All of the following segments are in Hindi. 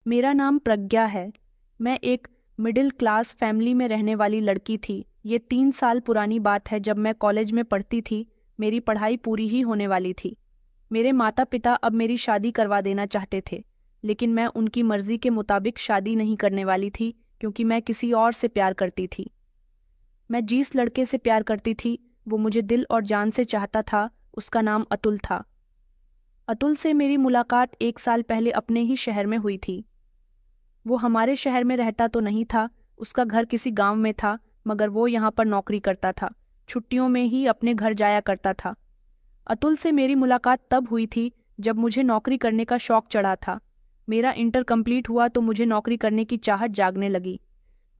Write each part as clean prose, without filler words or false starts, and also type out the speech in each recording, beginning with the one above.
मेरा नाम प्रज्ञा है। मैं एक मिडिल क्लास फैमिली में रहने वाली लड़की थी। ये 3 साल पुरानी बात है, जब मैं कॉलेज में पढ़ती थी। मेरी पढ़ाई पूरी ही होने वाली थी। मेरे माता पिता अब मेरी शादी करवा देना चाहते थे, लेकिन मैं उनकी मर्जी के मुताबिक शादी नहीं करने वाली थी, क्योंकि मैं किसी और से प्यार करती थी। मैं जिस लड़के से प्यार करती थी वो मुझे दिल और जान से चाहता था। उसका नाम अतुल था। अतुल से मेरी मुलाकात 1 साल पहले अपने ही शहर में हुई थी। वो हमारे शहर में रहता तो नहीं था, उसका घर किसी गांव में था, मगर वो यहाँ पर नौकरी करता था। छुट्टियों में ही अपने घर जाया करता था। अतुल से मेरी मुलाकात तब हुई थी जब मुझे नौकरी करने का शौक चढ़ा था। मेरा इंटर कंप्लीट हुआ तो मुझे नौकरी करने की चाहत जागने लगी।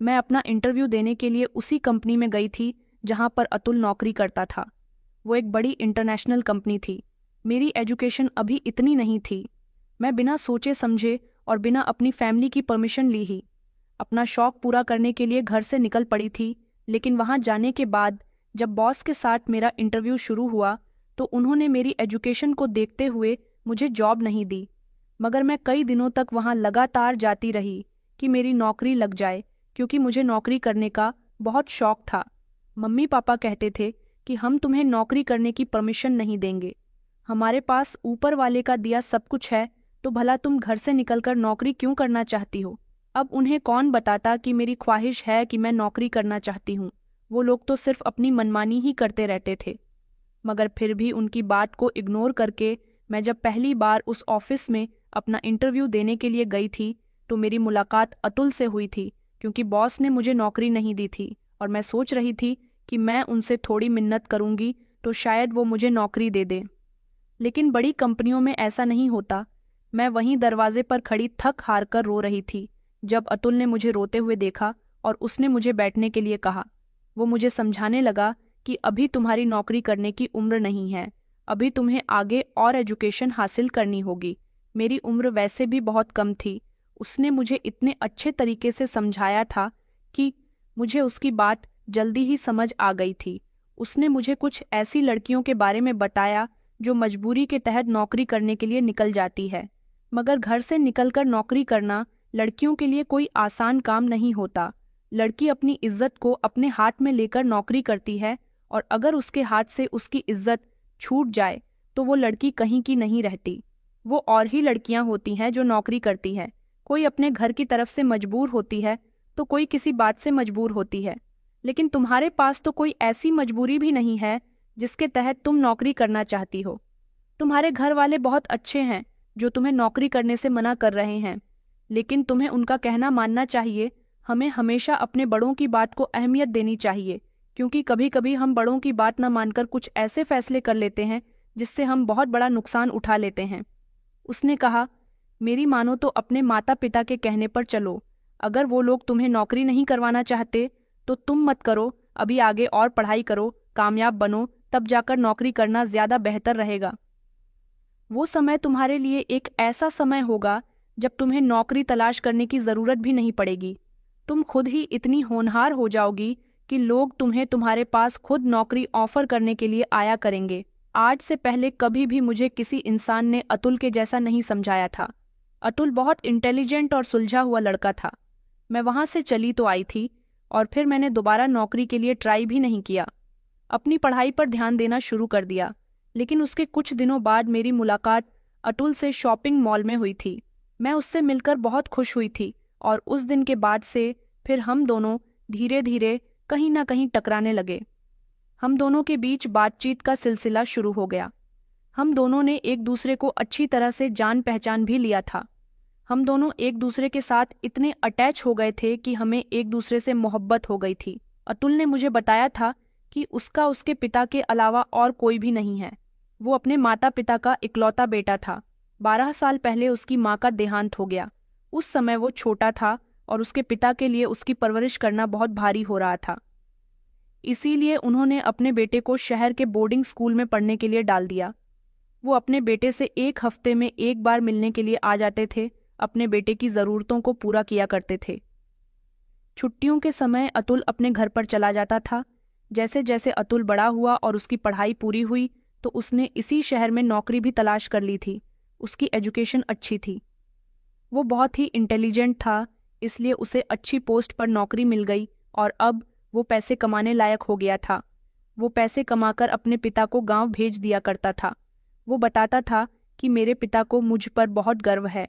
मैं अपना इंटरव्यू देने के लिए उसी कंपनी में गई थी जहाँ पर अतुल नौकरी करता था। वो एक बड़ी इंटरनेशनल कंपनी थी। मेरी एजुकेशन अभी इतनी नहीं थी। मैं बिना सोचे समझे और बिना अपनी फैमिली की परमिशन ली ही अपना शौक पूरा करने के लिए घर से निकल पड़ी थी। लेकिन वहां जाने के बाद जब बॉस के साथ मेरा इंटरव्यू शुरू हुआ तो उन्होंने मेरी एजुकेशन को देखते हुए मुझे जॉब नहीं दी। मगर मैं कई दिनों तक वहां लगातार जाती रही कि मेरी नौकरी लग जाए, क्योंकि मुझे नौकरी करने का बहुत शौक था। मम्मी पापा कहते थे कि हम तुम्हें नौकरी करने की परमिशन नहीं देंगे। हमारे पास ऊपर वाले का दिया सब कुछ है, तो भला तुम घर से निकलकर नौकरी क्यों करना चाहती हो। अब उन्हें कौन बताता कि मेरी ख्वाहिश है कि मैं नौकरी करना चाहती हूँ। वो लोग तो सिर्फ अपनी मनमानी ही करते रहते थे। मगर फिर भी उनकी बात को इग्नोर करके मैं जब पहली बार उस ऑफिस में अपना इंटरव्यू देने के लिए गई थी तो मेरी मुलाकात अतुल से हुई थी, क्योंकि बॉस ने मुझे नौकरी नहीं दी थी और मैं सोच रही थी कि मैं उनसे थोड़ी मिन्नत करूंगी तो शायद वो मुझे नौकरी दे दे। लेकिन बड़ी कंपनियों में ऐसा नहीं होता। मैं वहीं दरवाजे पर खड़ी थक हार कर रो रही थी जब अतुल ने मुझे रोते हुए देखा और उसने मुझे बैठने के लिए कहा। वो मुझे समझाने लगा कि अभी तुम्हारी नौकरी करने की उम्र नहीं है, अभी तुम्हें आगे और एजुकेशन हासिल करनी होगी। मेरी उम्र वैसे भी बहुत कम थी। उसने मुझे इतने अच्छे तरीके से समझाया था कि मुझे उसकी बात जल्दी ही समझ आ गई थी। उसने मुझे कुछ ऐसी लड़कियों के बारे में बताया जो मजबूरी के तहत नौकरी करने के लिए निकल जाती है। मगर घर से निकलकर नौकरी करना लड़कियों के लिए कोई आसान काम नहीं होता। लड़की अपनी इज्जत को अपने हाथ में लेकर नौकरी करती है, और अगर उसके हाथ से उसकी इज्जत छूट जाए तो वो लड़की कहीं की नहीं रहती। वो और ही लड़कियां होती हैं जो नौकरी करती हैं। कोई अपने घर की तरफ से मजबूर होती है तो कोई किसी बात से मजबूर होती है। लेकिन तुम्हारे पास तो कोई ऐसी मजबूरी भी नहीं है जिसके तहत तुम नौकरी करना चाहती हो। तुम्हारे घर वाले बहुत अच्छे हैं जो तुम्हें नौकरी करने से मना कर रहे हैं, लेकिन तुम्हें उनका कहना मानना चाहिए। हमें हमेशा अपने बड़ों की बात को अहमियत देनी चाहिए, क्योंकि कभी कभी हम बड़ों की बात न मानकर कुछ ऐसे फैसले कर लेते हैं जिससे हम बहुत बड़ा नुकसान उठा लेते हैं। उसने कहा, मेरी मानो तो अपने माता पिता के कहने पर चलो। अगर वो लोग तुम्हें नौकरी नहीं करवाना चाहते तो तुम मत करो। अभी आगे और पढ़ाई करो, कामयाब बनो, तब जाकर नौकरी करना ज्यादा बेहतर रहेगा। वो समय तुम्हारे लिए एक ऐसा समय होगा जब तुम्हें नौकरी तलाश करने की जरूरत भी नहीं पड़ेगी। तुम खुद ही इतनी होनहार हो जाओगी कि लोग तुम्हें तुम्हारे पास खुद नौकरी ऑफर करने के लिए आया करेंगे। आज से पहले कभी भी मुझे किसी इंसान ने अतुल के जैसा नहीं समझाया था। अतुल बहुत इंटेलिजेंट और सुलझा हुआ लड़का था। मैं वहां से चली तो आई थी और फिर मैंने दोबारा नौकरी के लिए ट्राई भी नहीं किया। अपनी पढ़ाई पर ध्यान देना शुरू कर दिया। लेकिन उसके कुछ दिनों बाद मेरी मुलाकात अतुल से शॉपिंग मॉल में हुई थी। मैं उससे मिलकर बहुत खुश हुई थी और उस दिन के बाद से फिर हम दोनों धीरे धीरे कहीं ना कहीं टकराने लगे। हम दोनों के बीच बातचीत का सिलसिला शुरू हो गया। हम दोनों ने एक दूसरे को अच्छी तरह से जान पहचान भी लिया था। हम दोनों एक दूसरे के साथ इतने अटैच हो गए थे कि हमें एक दूसरे से मोहब्बत हो गई थी। अतुल ने मुझे बताया था कि उसका उसके पिता के अलावा और कोई भी नहीं है। वो अपने माता पिता का इकलौता बेटा था। 12 साल पहले उसकी माँ का देहांत हो गया। उस समय वो छोटा था और उसके पिता के लिए उसकी परवरिश करना बहुत भारी हो रहा था। इसीलिए उन्होंने अपने बेटे को शहर के बोर्डिंग स्कूल में पढ़ने के लिए डाल दिया। वो अपने बेटे से एक हफ्ते में एक बार मिलने के लिए आ जाते थे, अपने बेटे की ज़रूरतों को पूरा किया करते थे। छुट्टियों के समय अतुल अपने घर पर चला जाता था। जैसे जैसे अतुल बड़ा हुआ और उसकी पढ़ाई पूरी हुई तो उसने इसी शहर में नौकरी भी तलाश कर ली थी। उसकी एजुकेशन अच्छी थी। वो बहुत ही इंटेलिजेंट था, इसलिए उसे अच्छी पोस्ट पर नौकरी मिल गई और अब वो पैसे कमाने लायक हो गया था। वो पैसे कमाकर अपने पिता को गांव भेज दिया करता था। वो बताता था कि मेरे पिता को मुझ पर बहुत गर्व है।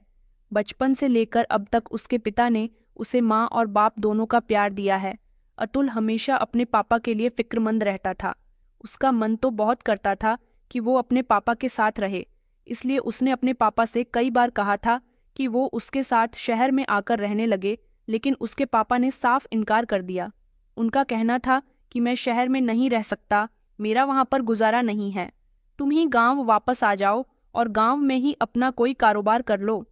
बचपन से लेकर अब तक उसके पिता ने उसे माँ और बाप दोनों का प्यार दिया है। अतुल हमेशा अपने पापा के लिए फिक्रमंद रहता था। उसका मन तो बहुत करता था कि वो अपने पापा के साथ रहे, इसलिए उसने अपने पापा से कई बार कहा था कि वो उसके साथ शहर में आकर रहने लगे, लेकिन उसके पापा ने साफ इनकार कर दिया। उनका कहना था कि मैं शहर में नहीं रह सकता, मेरा वहां पर गुजारा नहीं है। तुम ही गांव वापस आ जाओ और गांव में ही अपना कोई कारोबार कर लो।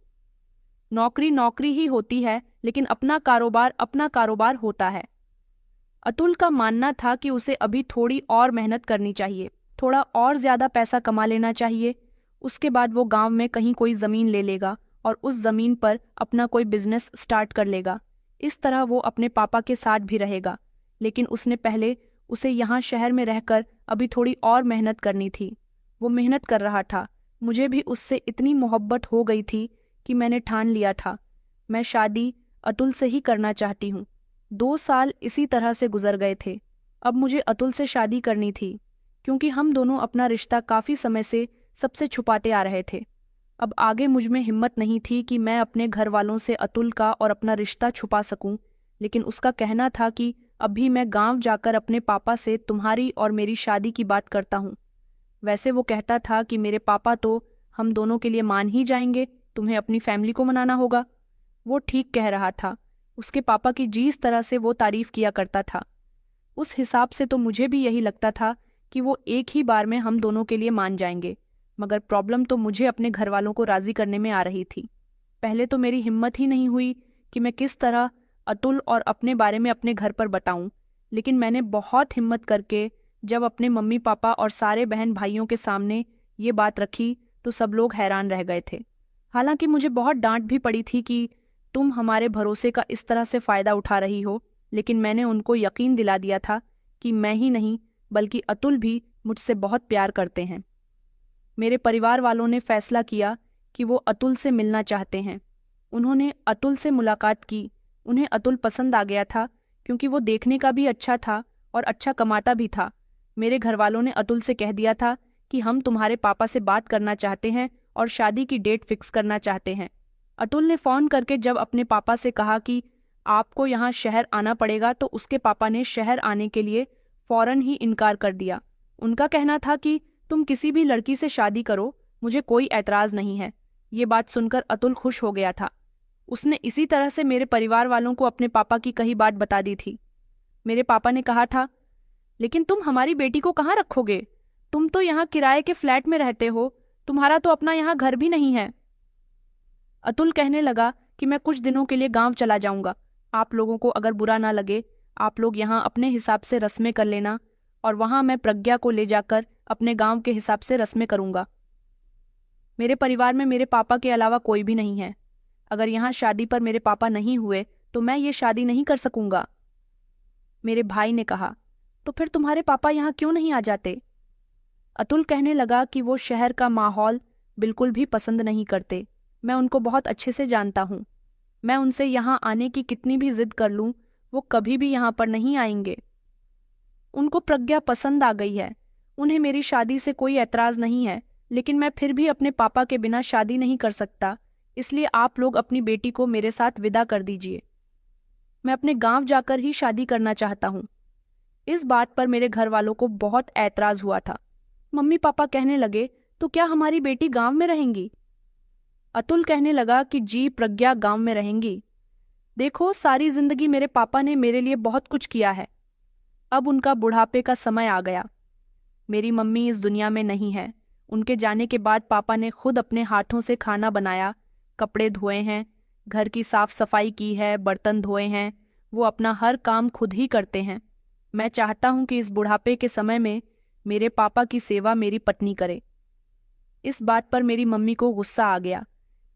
नौकरी नौकरी ही होती है, लेकिन अपना कारोबार होता है। अतुल का मानना था कि उसे अभी थोड़ी और मेहनत करनी चाहिए, थोड़ा और ज्यादा पैसा कमा लेना चाहिए। उसके बाद वो गांव में कहीं कोई जमीन ले लेगा और उस जमीन पर अपना कोई बिजनेस स्टार्ट कर लेगा। इस तरह वो अपने पापा के साथ भी रहेगा, लेकिन उसने पहले उसे यहाँ शहर में रहकर अभी थोड़ी और मेहनत करनी थी। वो मेहनत कर रहा था। मुझे भी उससे इतनी मोहब्बत हो गई थी कि मैंने ठान लिया था, मैं शादी अतुल से ही करना चाहती हूँ। 2 साल इसी तरह से गुजर गए थे। अब मुझे अतुल से शादी करनी थी, क्योंकि हम दोनों अपना रिश्ता काफी समय से सबसे छुपाते आ रहे थे। अब आगे मुझ में हिम्मत नहीं थी कि मैं अपने घर वालों से अतुल का और अपना रिश्ता छुपा सकूं, लेकिन उसका कहना था कि अभी मैं गांव जाकर अपने पापा से तुम्हारी और मेरी शादी की बात करता हूँ। वैसे वो कहता था कि मेरे पापा तो हम दोनों के लिए मान ही जाएंगे, तुम्हें अपनी फैमिली को मनाना होगा। वो ठीक कह रहा था। उसके पापा की जिस तरह से वो तारीफ किया करता था, उस हिसाब से तो मुझे भी यही लगता था कि वो एक ही बार में हम दोनों के लिए मान जाएंगे। मगर प्रॉब्लम तो मुझे अपने घर वालों को राजी करने में आ रही थी। पहले तो मेरी हिम्मत ही नहीं हुई कि मैं किस तरह अतुल और अपने बारे में अपने घर पर बताऊं, लेकिन मैंने बहुत हिम्मत करके जब अपने मम्मी पापा और सारे बहन भाइयों के सामने ये बात रखी तो सब लोग हैरान रह गए थे। हालांकि मुझे बहुत डांट भी पड़ी थी कि तुम हमारे भरोसे का इस तरह से फायदा उठा रही हो, लेकिन मैंने उनको यकीन दिला दिया था कि मैं ही नहीं बल्कि अतुल भी मुझसे बहुत प्यार करते हैं। मेरे परिवार वालों ने फैसला किया कि वो अतुल से मिलना चाहते हैं। उन्होंने अतुल से मुलाकात की। उन्हें अतुल पसंद आ गया था, क्योंकि वो देखने का भी अच्छा था और अच्छा कमाता भी था। मेरे घर वालों ने अतुल से कह दिया था कि हम तुम्हारे पापा से बात करना चाहते हैं और शादी की डेट फिक्स करना चाहते हैं। अतुल ने फोन करके जब अपने पापा से कहा कि आपको यहाँ शहर आना पड़ेगा, तो उसके पापा ने शहर आने के लिए फौरन ही इनकार कर दिया। उनका कहना था कि तुम किसी भी लड़की से शादी करो, मुझे कोई ऐतराज नहीं है। ये बात सुनकर अतुल खुश हो गया था। उसने इसी तरह से मेरे परिवार वालों को अपने पापा की कही बात बता दी थी। मेरे पापा ने कहा था, लेकिन तुम हमारी बेटी को कहाँ रखोगे? तुम तो यहाँ किराए के फ्लैट में रहते हो, तुम्हारा तो अपना यहाँ घर भी नहीं है। अतुल कहने लगा कि मैं कुछ दिनों के लिए गांव चला जाऊंगा। आप लोगों को अगर बुरा ना लगे, आप लोग यहाँ अपने हिसाब से रस्में कर लेना और वहां मैं प्रज्ञा को ले जाकर अपने गांव के हिसाब से रस्में करूंगा। मेरे परिवार में मेरे पापा के अलावा कोई भी नहीं है। अगर यहाँ शादी पर मेरे पापा नहीं हुए तो मैं ये शादी नहीं कर सकूंगा। मेरे भाई ने कहा, तो फिर तुम्हारे पापा यहाँ क्यों नहीं आ जाते? अतुल कहने लगा कि वो शहर का माहौल बिल्कुल भी पसंद नहीं करते। मैं उनको बहुत अच्छे से जानता हूँ। मैं उनसे यहाँ आने की कितनी भी जिद कर लूँ, वो कभी भी यहाँ पर नहीं आएंगे। उनको प्रज्ञा पसंद आ गई है। उन्हें मेरी शादी से कोई ऐतराज नहीं है, लेकिन मैं फिर भी अपने पापा के बिना शादी नहीं कर सकता, इसलिए आप लोग अपनी बेटी को मेरे साथ विदा कर दीजिए। मैं अपने गांव जाकर ही शादी करना चाहता हूँ। इस बात पर मेरे घर वालों को बहुत ऐतराज हुआ था। मम्मी पापा कहने लगे, तो क्या हमारी बेटी गांव में रहेंगी? अतुल कहने लगा कि जी, प्रज्ञा गांव में रहेंगी। देखो, सारी जिंदगी मेरे पापा ने मेरे लिए बहुत कुछ किया है। अब उनका बुढ़ापे का समय आ गया। मेरी मम्मी इस दुनिया में नहीं है। उनके जाने के बाद पापा ने खुद अपने हाथों से खाना बनाया, कपड़े धोए हैं, घर की साफ सफाई की है, बर्तन धोए हैं। वो अपना हर काम खुद ही करते हैं। मैं चाहता हूं कि इस बुढ़ापे के समय में मेरे पापा की सेवा मेरी पत्नी करे। इस बात पर मेरी मम्मी को गुस्सा आ गया।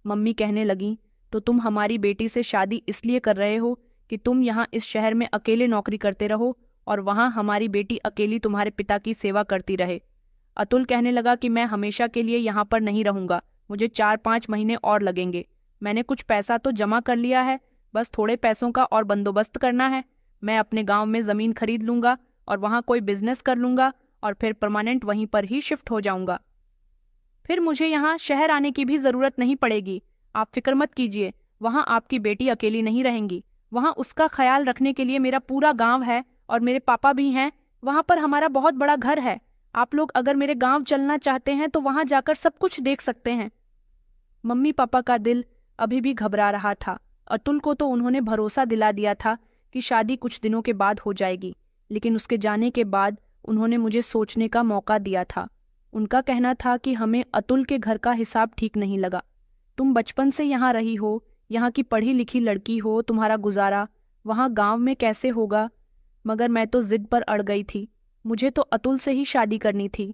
मम्मी कहने लगी, तो तुम हमारी बेटी से शादी इसलिए कर रहे हो कि तुम यहाँ इस शहर में अकेले नौकरी करते रहो और वहाँ हमारी बेटी अकेली तुम्हारे पिता की सेवा करती रहे। अतुल कहने लगा कि मैं हमेशा के लिए यहाँ पर नहीं रहूंगा, मुझे 4-5 महीने और लगेंगे। मैंने कुछ पैसा तो जमा कर लिया है, बस थोड़े पैसों का और बंदोबस्त करना है। मैं अपने गांव में ज़मीन खरीद लूँगा और वहाँ कोई बिजनेस कर लूँगा और फिर परमानेंट वहीं पर ही शिफ्ट हो जाऊँगा। फिर मुझे यहाँ शहर आने की भी ज़रूरत नहीं पड़ेगी। आप फिक्र मत कीजिए, वहाँ आपकी बेटी अकेली नहीं रहेंगी। वहाँ उसका ख्याल रखने के लिए मेरा पूरा गांव है और मेरे पापा भी हैं। वहाँ पर हमारा बहुत बड़ा घर है। आप लोग अगर मेरे गांव चलना चाहते हैं तो वहाँ जाकर सब कुछ देख सकते हैं। मम्मी पापा का दिल अभी भी घबरा रहा था। अतुल को तो उन्होंने भरोसा दिला दिया था कि शादी कुछ दिनों के बाद हो जाएगी, लेकिन उसके जाने के बाद उन्होंने मुझे सोचने का मौका दिया था। उनका कहना था कि हमें अतुल के घर का हिसाब ठीक नहीं लगा। तुम बचपन से यहाँ रही हो, यहाँ की पढ़ी लिखी लड़की हो, तुम्हारा गुजारा वहाँ गांव में कैसे होगा? मगर मैं तो जिद पर अड़ गई थी। मुझे तो अतुल से ही शादी करनी थी।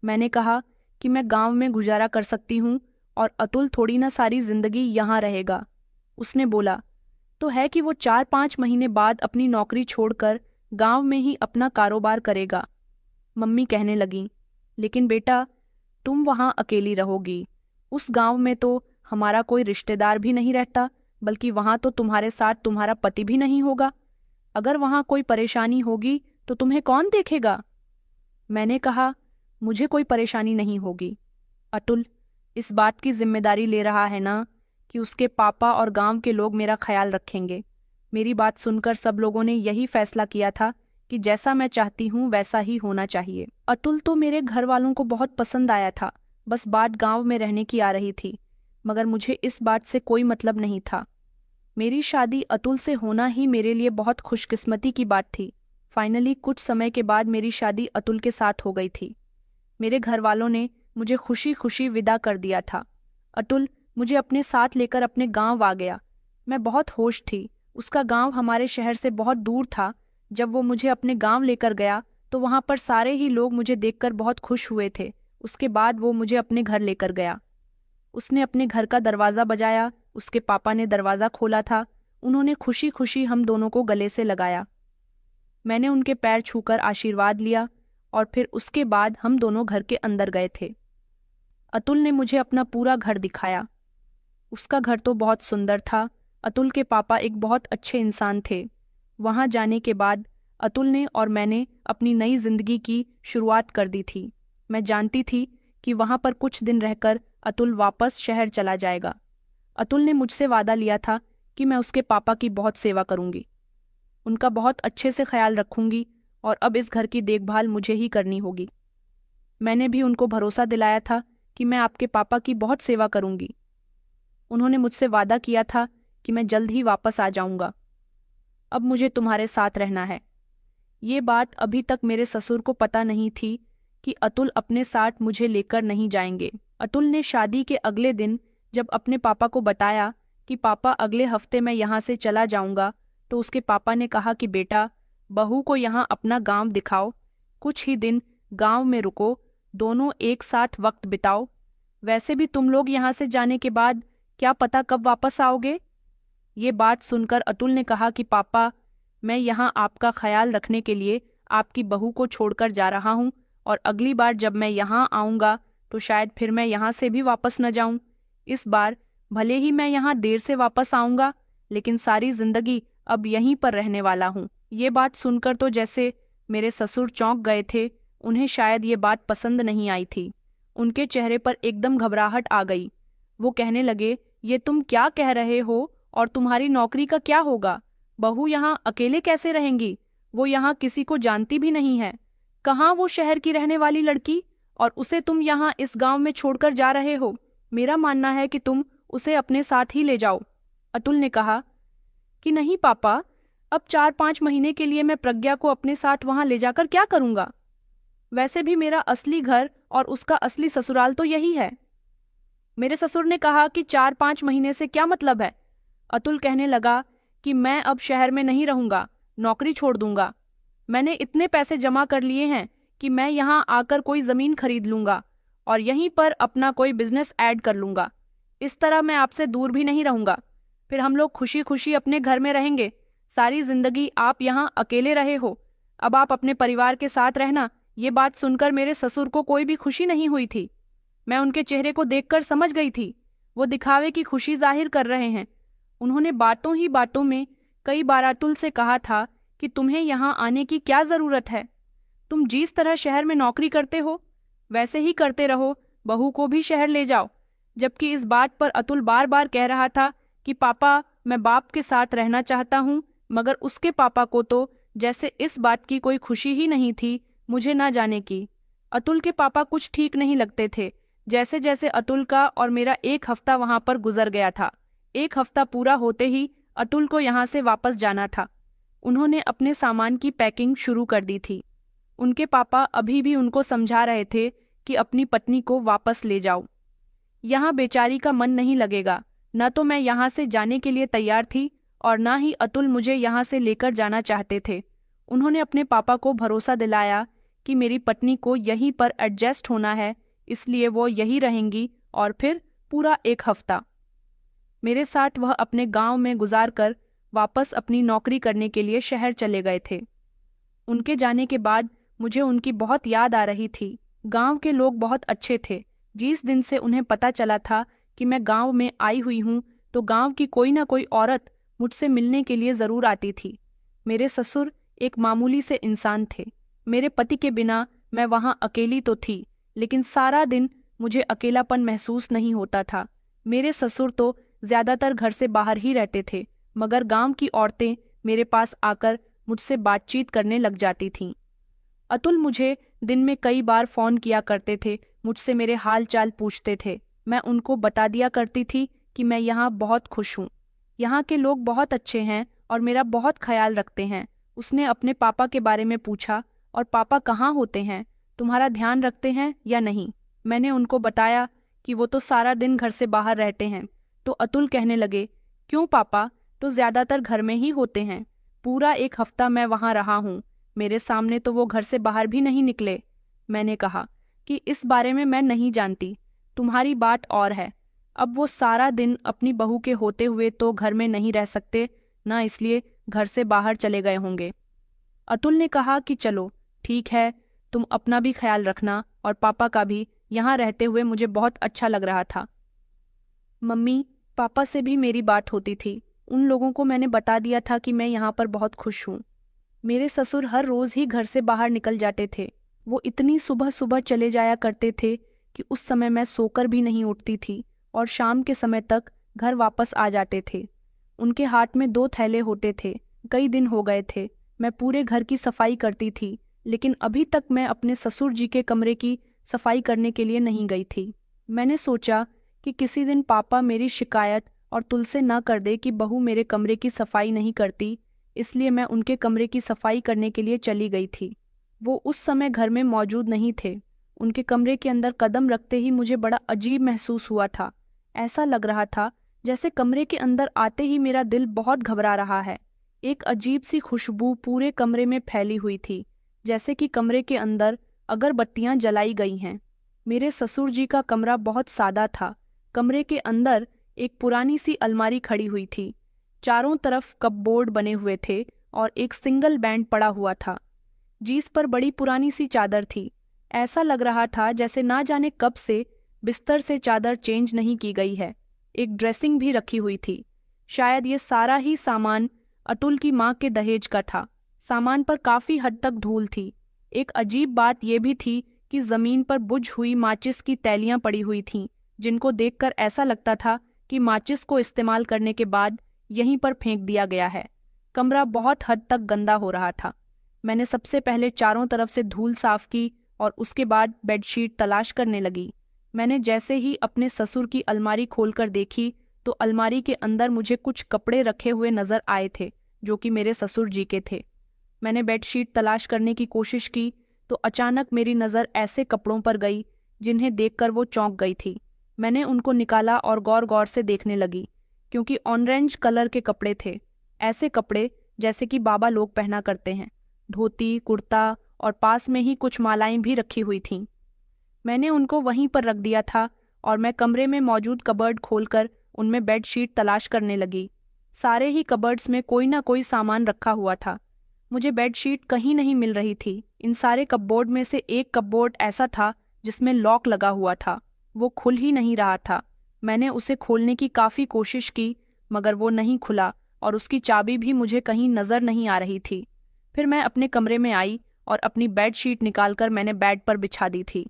मैंने कहा कि मैं गांव में गुजारा कर सकती हूँ और अतुल थोड़ी ना सारी जिंदगी यहाँ रहेगा। उसने बोला तो है कि वो 4-5 महीने बाद अपनी नौकरी छोड़कर गांव में ही अपना कारोबार करेगा। मम्मी कहने लगीं, लेकिन बेटा तुम वहाँ अकेली रहोगी। उस गांव में तो हमारा कोई रिश्तेदार भी नहीं रहता, बल्कि वहाँ तो तुम्हारे साथ तुम्हारा पति भी नहीं होगा। अगर वहाँ कोई परेशानी होगी तो तुम्हें कौन देखेगा? मैंने कहा, मुझे कोई परेशानी नहीं होगी। अतुल इस बात की जिम्मेदारी ले रहा है ना कि उसके पापा और गांव के लोग मेरा ख्याल रखेंगे। मेरी बात सुनकर सब लोगों ने यही फैसला किया था कि जैसा मैं चाहती हूँ वैसा ही होना चाहिए। अतुल तो मेरे घर वालों को बहुत पसंद आया था, बस बात गांव में रहने की आ रही थी। मगर मुझे इस बात से कोई मतलब नहीं था। मेरी शादी अतुल से होना ही मेरे लिए बहुत खुशकिस्मती की बात थी। फाइनली कुछ समय के बाद मेरी शादी अतुल के साथ हो गई थी। मेरे घर वालों ने मुझे खुशी खुशी विदा कर दिया था। अतुल मुझे अपने साथ लेकर अपने गांव आ गया। मैं बहुत होश थी। उसका गांव हमारे शहर से बहुत दूर था। जब वो मुझे अपने गांव लेकर गया तो वहां पर सारे ही लोग मुझे देखकर बहुत खुश हुए थे। उसके बाद वो मुझे अपने घर लेकर गया। उसने अपने घर का दरवाज़ा बजाया। उसके पापा ने दरवाज़ा खोला था। उन्होंने खुशी खुशी हम दोनों को गले से लगाया। मैंने उनके पैर छूकर आशीर्वाद लिया और फिर उसके बाद हम दोनों घर के अंदर गए थे। अतुल ने मुझे अपना पूरा घर दिखाया। उसका घर तो बहुत सुंदर था। अतुल के पापा एक बहुत अच्छे इंसान थे। वहां जाने के बाद अतुल ने और मैंने अपनी नई जिंदगी की शुरुआत कर दी थी। मैं जानती थी कि वहां पर कुछ दिन रहकर अतुल वापस शहर चला जाएगा। अतुल ने मुझसे वादा लिया था कि मैं उसके पापा की बहुत सेवा करूंगी, उनका बहुत अच्छे से ख्याल रखूंगी और अब इस घर की देखभाल मुझे ही करनी होगी। मैंने भी उनको भरोसा दिलाया था कि मैं आपके पापा की बहुत सेवा करूंगी। उन्होंने मुझसे वादा किया था कि मैं जल्द ही वापस आ जाऊंगा। अब मुझे तुम्हारे साथ रहना है। ये बात अभी तक मेरे ससुर को पता नहीं थी कि अतुल अपने साथ मुझे लेकर नहीं जाएंगे। अतुल ने शादी के अगले दिन जब अपने पापा को बताया कि पापा अगले हफ्ते मैं यहाँ से चला जाऊंगा, तो उसके पापा ने कहा कि बेटा, बहू को यहाँ अपना गांव दिखाओ, कुछ ही दिन गांव में रुको, दोनों एक साथ वक्त बिताओ। वैसे भी तुम लोग यहाँ से जाने के बाद क्या पता कब वापस आओगे। ये बात सुनकर अतुल ने कहा कि पापा, मैं यहाँ आपका ख्याल रखने के लिए आपकी बहू को छोड़कर जा रहा हूँ और अगली बार जब मैं यहाँ आऊँगा तो शायद फिर मैं यहाँ से भी वापस न जाऊँ। इस बार भले ही मैं यहाँ देर से वापस आऊँगा, लेकिन सारी जिंदगी अब यहीं पर रहने वाला हूँ। ये बात सुनकर तो जैसे मेरे ससुर चौंक गए थे। उन्हें शायद ये बात पसंद नहीं आई थी। उनके चेहरे पर एकदम घबराहट आ गई। वो कहने लगे, ये तुम क्या कह रहे हो और तुम्हारी नौकरी का क्या होगा? बहू यहाँ अकेले कैसे रहेंगी? वो यहाँ किसी को जानती भी नहीं है। कहाँ वो शहर की रहने वाली लड़की, और उसे तुम यहाँ इस गांव में छोड़कर जा रहे हो? मेरा मानना है कि तुम उसे अपने साथ ही ले जाओ। अतुल ने कहा कि नहीं पापा, अब 4-5 महीने के लिए मैं प्रज्ञा को अपने साथ वहां ले जाकर क्या करूंगा? वैसे भी मेरा असली घर और उसका असली ससुराल तो यही है। मेरे ससुर ने कहा कि 4-5 महीने से क्या मतलब है? अतुल कहने लगा कि मैं अब शहर में नहीं रहूंगा, नौकरी छोड़ दूंगा। मैंने इतने पैसे जमा कर लिए हैं कि मैं यहाँ आकर कोई ज़मीन खरीद लूंगा और यहीं पर अपना कोई बिजनेस ऐड कर लूंगा। इस तरह मैं आपसे दूर भी नहीं रहूंगा। फिर हम लोग खुशी खुशी अपने घर में रहेंगे। सारी जिंदगी आप यहाँ अकेले रहे हो, अब आप अपने परिवार के साथ रहना। ये बात सुनकर मेरे ससुर को कोई भी खुशी नहीं हुई थी। मैं उनके चेहरे को देखकर समझ गई थी। वो दिखावे की खुशी जाहिर कर रहे हैं। उन्होंने बातों ही बातों में कई बार अतुल से कहा था कि तुम्हें यहाँ आने की क्या जरूरत है। तुम जिस तरह शहर में नौकरी करते हो वैसे ही करते रहो, बहू को भी शहर ले जाओ। जबकि इस बात पर अतुल बार बार कह रहा था कि पापा, मैं बाप के साथ रहना चाहता हूँ, मगर उसके पापा को तो जैसे इस बात की कोई खुशी ही नहीं थी मुझे ना जाने की। अतुल के पापा कुछ ठीक नहीं लगते थे। जैसे जैसे अतुल का और मेरा एक हफ्ता वहां पर गुजर गया था, एक हफ्ता पूरा होते ही अतुल को यहाँ से वापस जाना था। उन्होंने अपने सामान की पैकिंग शुरू कर दी थी। उनके पापा अभी भी उनको समझा रहे थे कि अपनी पत्नी को वापस ले जाओ, यहाँ बेचारी का मन नहीं लगेगा। न तो मैं यहाँ से जाने के लिए तैयार थी और न ही अतुल मुझे यहाँ से लेकर जाना चाहते थे। उन्होंने अपने पापा को भरोसा दिलाया कि मेरी पत्नी को यहीं पर एडजस्ट होना है, इसलिए वो यहीं रहेंगी और फिर पूरा एक हफ्ता मेरे साथ वह अपने गांव में गुजार कर वापस अपनी नौकरी करने के लिए शहर चले गए थे। उनके जाने के बाद मुझे उनकी बहुत याद आ रही थी। गांव के लोग बहुत अच्छे थे। जिस दिन से उन्हें पता चला था कि मैं गांव में आई हुई हूँ तो गांव की कोई ना कोई औरत मुझसे मिलने के लिए ज़रूर आती थी। मेरे ससुर एक मामूली से इंसान थे। मेरे पति के बिना मैं वहाँ अकेली तो थी, लेकिन सारा दिन मुझे अकेलापन महसूस नहीं होता था। मेरे ससुर तो ज़्यादातर घर से बाहर ही रहते थे, मगर गांव की औरतें मेरे पास आकर मुझसे बातचीत करने लग जाती थीं। अतुल मुझे दिन में कई बार फ़ोन किया करते थे, मुझसे मेरे हाल चाल पूछते थे। मैं उनको बता दिया करती थी कि मैं यहाँ बहुत खुश हूँ, यहाँ के लोग बहुत अच्छे हैं और मेरा बहुत ख्याल रखते हैं। उसने अपने पापा के बारे में पूछा, और पापा कहाँ होते हैं, तुम्हारा ध्यान रखते हैं या नहीं। मैंने उनको बताया कि वो तो सारा दिन घर से बाहर रहते हैं। तो अतुल कहने लगे, क्यों पापा, तो ज़्यादातर घर में ही होते हैं। पूरा एक हफ्ता मैं वहाँ रहा हूँ, मेरे सामने तो वो घर से बाहर भी नहीं निकले। मैंने कहा कि इस बारे में मैं नहीं जानती, तुम्हारी बात और है। अब वो सारा दिन अपनी बहू के होते हुए तो घर में नहीं रह सकते, ना इसलिए घर से बाहर चले गए होंगे। अतुल ने कहा कि चलो ठीक है, तुम अपना भी ख्याल रखना और पापा का भी। यहाँ रहते हुए मुझे बहुत अच्छा लग रहा था। मम्मी पापा से भी मेरी बात होती थी। उन लोगों को मैंने बता दिया था कि मैं यहाँ पर बहुत खुश हूँ। मेरे ससुर हर रोज़ ही घर से बाहर निकल जाते थे। वो इतनी सुबह सुबह चले जाया करते थे कि उस समय मैं सोकर भी नहीं उठती थी और शाम के समय तक घर वापस आ जाते थे। उनके हाथ में 2 थैले होते थे। कई दिन हो गए थे मैं पूरे घर की सफाई करती थी, लेकिन अभी तक मैं अपने ससुर जी के कमरे की सफाई करने के लिए नहीं गई थी। मैंने सोचा कि किसी दिन पापा मेरी शिकायत और तुल से न कर दे कि बहू मेरे कमरे की सफाई नहीं करती, इसलिए मैं उनके कमरे की सफाई करने के लिए चली गई थी। वो उस समय घर में मौजूद नहीं थे। उनके कमरे के अंदर कदम रखते ही मुझे बड़ा अजीब महसूस हुआ था। ऐसा लग रहा था जैसे कमरे के अंदर आते ही मेरा दिल बहुत घबरा रहा है। एक अजीब सी खुशबू पूरे कमरे में फैली हुई थी, जैसे कि कमरे के अंदर अगरबत्तियां जलाई गई हैं। मेरे ससुर जी का कमरा बहुत सादा था। कमरे के अंदर एक पुरानी सी अलमारी खड़ी हुई थी। चारों तरफ कपबोर्ड बने हुए थे और एक सिंगल बेड पड़ा हुआ था, जिस पर बड़ी पुरानी सी चादर थी। ऐसा लग रहा था जैसे ना जाने कब से बिस्तर से चादर चेंज नहीं की गई है। एक ड्रेसिंग भी रखी हुई थी। शायद ये सारा ही सामान अतुल की माँ के दहेज का था। सामान पर काफ़ी हद तक धूल थी। एक अजीब बात यह भी थी कि ज़मीन पर बुझ हुई माचिस की तैलियाँ पड़ी हुई थीं, जिनको देखकर ऐसा लगता था कि माचिस को इस्तेमाल करने के बाद यहीं पर फेंक दिया गया है। कमरा बहुत हद तक गंदा हो रहा था। मैंने सबसे पहले चारों तरफ से धूल साफ की और उसके बाद बेडशीट तलाश करने लगी। मैंने जैसे ही अपने ससुर की अलमारी खोलकर देखी तो अलमारी के अंदर मुझे कुछ कपड़े रखे हुए नजर आए थे, जो कि मेरे ससुर जी के थे। मैंने बेडशीट तलाश करने की कोशिश की तो अचानक मेरी नज़र ऐसे कपड़ों पर गई जिन्हें देखकर वो चौंक गई थी। मैंने उनको निकाला और गौर गौर से देखने लगी, क्योंकि ऑरेंज कलर के कपड़े थे। ऐसे कपड़े जैसे कि बाबा लोग पहना करते हैं, धोती कुर्ता, और पास में ही कुछ मालाएं भी रखी हुई थीं। मैंने उनको वहीं पर रख दिया था और मैं कमरे में मौजूद कबर्ड खोलकर उनमें बेडशीट तलाश करने लगी। सारे ही कबर्ड्स में कोई ना कोई सामान रखा हुआ था। मुझे बेडशीट कहीं नहीं मिल रही थी। इन सारे कपबोर्ड में से एक कपबोर्ड ऐसा था जिसमें लॉक लगा हुआ था, वो खुल ही नहीं रहा था। मैंने उसे खोलने की काफ़ी कोशिश की, मगर वो नहीं खुला और उसकी चाबी भी मुझे कहीं नज़र नहीं आ रही थी। फिर मैं अपने कमरे में आई और अपनी बेड शीट निकालकर मैंने बेड पर बिछा दी थी।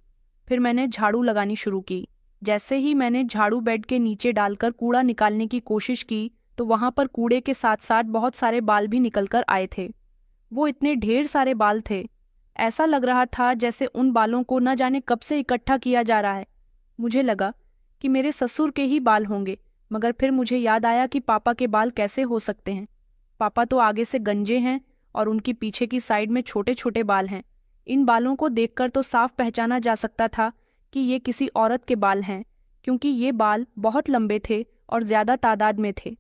फिर मैंने झाड़ू लगानी शुरू की। जैसे ही मैंने झाड़ू बेड के नीचे डालकर कूड़ा निकालने की कोशिश की, तो वहां पर कूड़े के साथ साथ बहुत सारे बाल भी निकलकर आए थे। वो इतने ढेर सारे बाल थे, ऐसा लग रहा था जैसे उन बालों को न जाने कब से इकट्ठा किया जा रहा है। मुझे लगा कि मेरे ससुर के ही बाल होंगे, मगर फिर मुझे याद आया कि पापा के बाल कैसे हो सकते हैं। पापा तो आगे से गंजे हैं और उनकी पीछे की साइड में छोटे छोटे बाल हैं। इन बालों को देखकर तो साफ पहचाना जा सकता था कि ये किसी औरत के बाल हैं, क्योंकि ये बाल बहुत लंबे थे और ज्यादा तादाद में थे।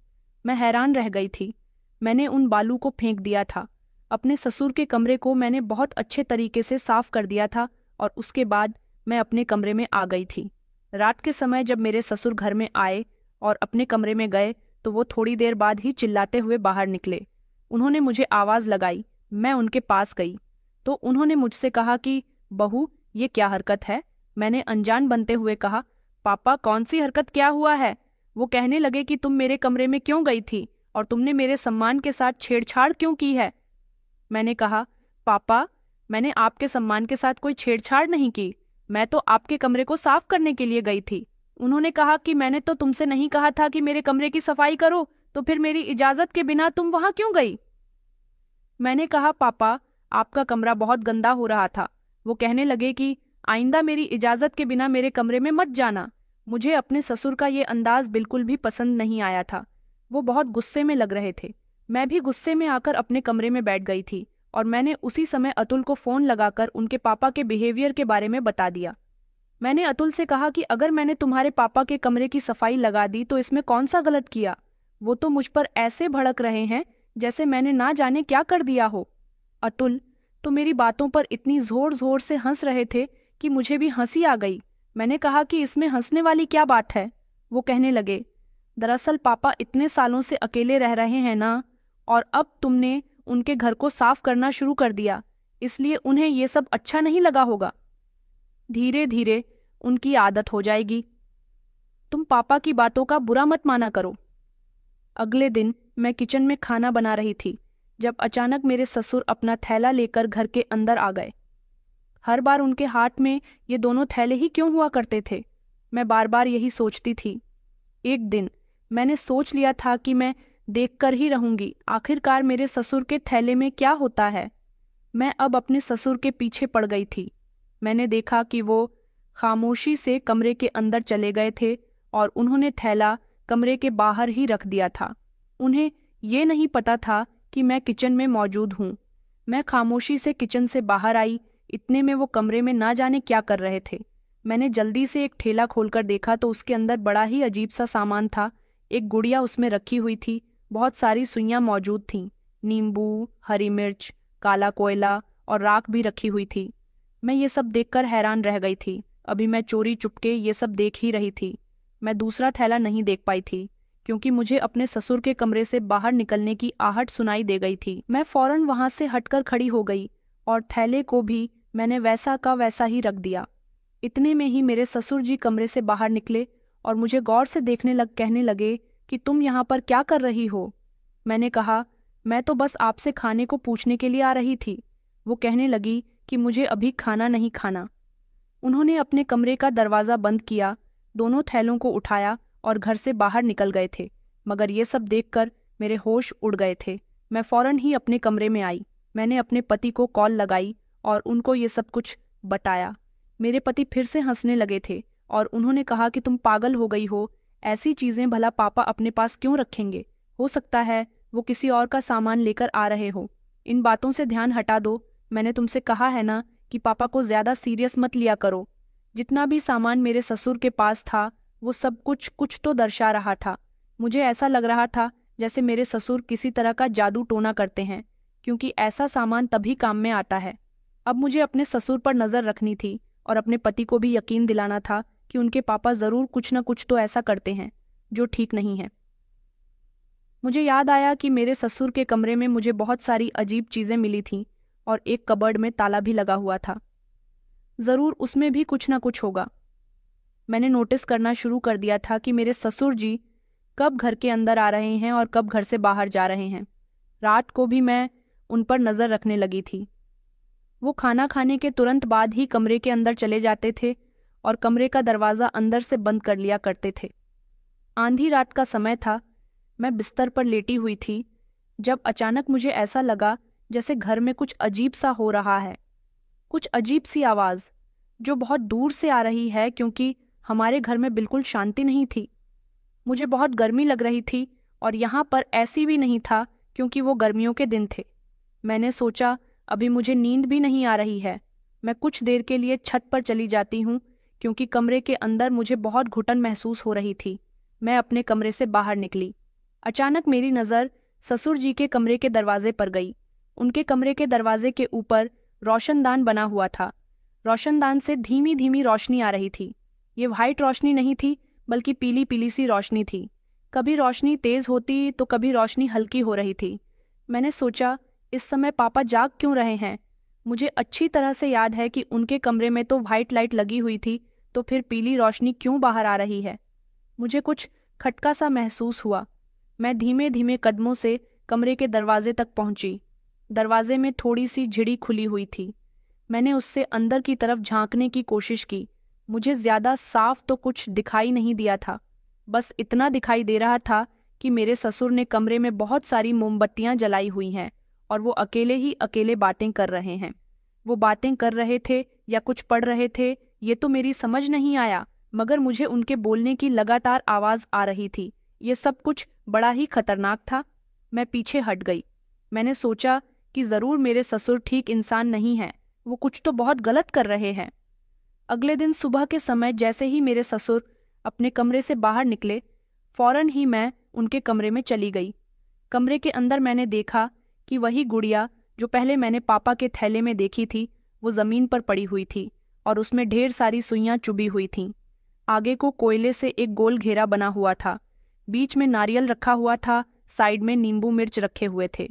मैं हैरान रह गई थी। मैंने उन बालों को फेंक दिया था। अपने ससुर के कमरे को मैंने बहुत अच्छे तरीके से साफ कर दिया था और उसके बाद मैं अपने कमरे में आ गई थी। रात के समय जब मेरे ससुर घर में आए और अपने कमरे में गए, तो वो थोड़ी देर बाद ही चिल्लाते हुए बाहर निकले। उन्होंने मुझे आवाज़ लगाई। मैं उनके पास गई तो उन्होंने मुझसे कहा कि बहू, ये क्या हरकत है। मैंने अनजान बनते हुए कहा, पापा कौन सी हरकत, क्या हुआ है। वो कहने लगे कि तुम मेरे कमरे में क्यों गई थी और तुमने मेरे सम्मान के साथ छेड़छाड़ क्यों की है। मैंने कहा, पापा मैंने आपके सम्मान के साथ कोई छेड़छाड़ नहीं की, मैं तो आपके कमरे को साफ करने के लिए गई थी। उन्होंने कहा कि मैंने तो तुमसे नहीं कहा था कि मेरे कमरे की सफाई करो, तो फिर मेरी इजाजत के बिना तुम वहां क्यों गई। मैंने कहा, पापा आपका कमरा बहुत गंदा हो रहा था। वो कहने लगे कि आइंदा मेरी इजाजत के बिना मेरे कमरे में मत जाना। मुझे अपने ससुर का ये अंदाज बिल्कुल भी पसंद नहीं आया था। वो बहुत गुस्से में लग रहे थे। मैं भी गुस्से में आकर अपने कमरे में बैठ गई थी और मैंने उसी समय अतुल को फोन लगाकर उनके पापा के बिहेवियर के बारे में बता दिया। मैंने अतुल से कहा कि अगर मैंने तुम्हारे पापा के कमरे की सफाई लगा दी तो इसमें कौन सा गलत किया। वो तो मुझ पर ऐसे भड़क रहे हैं जैसे मैंने ना जाने क्या कर दिया हो। अतुल तो मेरी बातों पर इतनी जोर जोर से हंस रहे थे कि मुझे भी हंसी आ गई। मैंने कहा कि इसमें हंसने वाली क्या बात है। वो कहने लगे, दरअसल पापा इतने सालों से अकेले रह रहे हैं ना, और अब तुमने उनके घर को साफ करना शुरू कर दिया, इसलिए उन्हें ये सब अच्छा नहीं लगा होगा। धीरे धीरे उनकी आदत हो जाएगी। तुम पापा की बातों का बुरा मत माना करो। अगले दिन मैं किचन में खाना बना रही थी जब अचानक मेरे ससुर अपना थैला लेकर घर के अंदर आ गए। हर बार उनके हाथ में ये दोनों थैले ही क्यों हुआ करते थे। मैं बार बार यही सोचती थी। एक दिन मैंने सोच लिया था कि मैं देखकर ही रहूंगी आखिरकार मेरे ससुर के थैले में क्या होता है। मैं अब अपने ससुर के पीछे पड़ गई थी। मैंने देखा कि वो खामोशी से कमरे के अंदर चले गए थे और उन्होंने थैला कमरे के बाहर ही रख दिया था। उन्हें ये नहीं पता था कि मैं किचन में मौजूद हूँ। मैं खामोशी से किचन से बाहर आई, इतने में वो कमरे में ना जाने क्या कर रहे थे। मैंने जल्दी से एक ठेला खोलकर देखा तो उसके अंदर बड़ा ही अजीब सा सामान था। एक गुड़िया उसमें रखी हुई थी, बहुत सारी सुइयां मौजूद थीं, नींबू, हरी मिर्च, काला कोयला और राख भी रखी हुई थी। मैं ये सब देखकर हैरान रह गई थी। अभी मैं चोरी चुपके ये सब देख ही रही थी। मैं दूसरा थैला नहीं देख पाई थी क्योंकि मुझे अपने ससुर के कमरे से बाहर निकलने की आहट सुनाई दे गई थी। मैं फौरन वहां से हटकर खड़ी हो गई और थैले को भी मैंने वैसा का वैसा ही रख दिया। इतने में ही मेरे ससुर जी कमरे से बाहर निकले और मुझे गौर से देखने कहने लगे कि तुम यहाँ पर क्या कर रही हो। मैंने कहा, मैं तो बस आपसे खाने को पूछने के लिए आ रही थी। वो कहने लगी कि मुझे अभी खाना नहीं खाना। उन्होंने अपने कमरे का दरवाज़ा बंद किया, दोनों थैलों को उठाया और घर से बाहर निकल गए थे। मगर ये सब देखकर मेरे होश उड़ गए थे। मैं फौरन ही अपने कमरे में आई। मैंने अपने पति को कॉल लगाई और उनको ये सब कुछ बताया। मेरे पति फिर से हंसने लगे थे और उन्होंने कहा कि तुम पागल हो गई हो, ऐसी चीज़ें भला पापा अपने पास क्यों रखेंगे। हो सकता है वो किसी और का सामान लेकर आ रहे हो। इन बातों से ध्यान हटा दो। मैंने तुमसे कहा है ना कि पापा को ज़्यादा सीरियस मत लिया करो। जितना भी सामान मेरे ससुर के पास था वो सब कुछ तो दर्शा रहा था। मुझे ऐसा लग रहा था जैसे मेरे ससुर किसी तरह का जादू टोना करते हैं, क्योंकि ऐसा सामान तभी काम में आता है। अब मुझे अपने ससुर पर नज़र रखनी थी और अपने पति को भी यकीन दिलाना था कि उनके पापा ज़रूर कुछ न कुछ तो ऐसा करते हैं जो ठीक नहीं है। मुझे याद आया कि मेरे ससुर के कमरे में मुझे बहुत सारी अजीब चीज़ें मिली थीं और एक कबर्ड में ताला भी लगा हुआ था। ज़रूर उसमें भी कुछ न कुछ होगा। मैंने नोटिस करना शुरू कर दिया था कि मेरे ससुर जी कब घर के अंदर आ रहे हैं और कब घर से बाहर जा रहे हैं। रात को भी मैं उन पर नज़र रखने लगी थी। वो खाना खाने के तुरंत बाद ही कमरे के अंदर चले जाते थे और कमरे का दरवाज़ा अंदर से बंद कर लिया करते थे। आंधी रात का समय था। मैं बिस्तर पर लेटी हुई थी जब अचानक मुझे ऐसा लगा जैसे घर में कुछ अजीब सा हो रहा है। कुछ अजीब सी आवाज़ जो बहुत दूर से आ रही है, क्योंकि हमारे घर में बिल्कुल शांति नहीं थी। मुझे बहुत गर्मी लग रही थी और यहाँ पर ऐसी भी नहीं था, क्योंकि वो गर्मियों के दिन थे। मैंने सोचा अभी मुझे नींद भी नहीं आ रही है, मैं कुछ देर के लिए छत पर चली जाती हूँ, क्योंकि कमरे के अंदर मुझे बहुत घुटन महसूस हो रही थी। मैं अपने कमरे से बाहर निकली। अचानक मेरी नज़र ससुर जी के कमरे के दरवाजे पर गई। उनके कमरे के दरवाजे के ऊपर रोशनदान बना हुआ था। रोशनदान से धीमी धीमी रोशनी आ रही थी। ये वाइट रोशनी नहीं थी, बल्कि पीली पीली सी रोशनी थी। कभी रोशनी तेज होती तो कभी रोशनी हल्की हो रही थी। मैंने सोचा इस समय पापा जाग क्यों रहे हैं। मुझे अच्छी तरह से याद है कि उनके कमरे में तो वाइट लाइट लगी हुई थी, तो फिर पीली रोशनी क्यों बाहर आ रही है। मुझे कुछ खटका सा महसूस हुआ। मैं धीमे धीमे कदमों से कमरे के दरवाजे तक पहुंची। दरवाजे में थोड़ी सी झिड़ी खुली हुई थी। मैंने उससे अंदर की तरफ झांकने की कोशिश की। मुझे ज्यादा साफ तो कुछ दिखाई नहीं दिया था, बस इतना दिखाई दे रहा था कि मेरे ससुर ने कमरे में बहुत सारी मोमबत्तियां जलाई हुई हैं और वो अकेले ही अकेले बातें कर रहे हैं। वो बातें कर रहे थे या कुछ पढ़ रहे थे, ये तो मेरी समझ नहीं आया, मगर मुझे उनके बोलने की लगातार आवाज़ आ रही थी। ये सब कुछ बड़ा ही खतरनाक था। मैं पीछे हट गई। मैंने सोचा कि ज़रूर मेरे ससुर ठीक इंसान नहीं हैं, वो कुछ तो बहुत गलत कर रहे हैं। अगले दिन सुबह के समय जैसे ही मेरे ससुर अपने कमरे से बाहर निकले, फौरन ही मैं उनके कमरे में चली गई। कमरे के अंदर मैंने देखा कि वही गुड़िया जो पहले मैंने पापा के थैले में देखी थी, वो ज़मीन पर पड़ी हुई थी और उसमें ढेर सारी सुइयां चुभी हुई थीं। आगे को कोयले से एक गोल घेरा बना हुआ था। बीच में नारियल रखा हुआ था, साइड में नींबू मिर्च रखे हुए थे।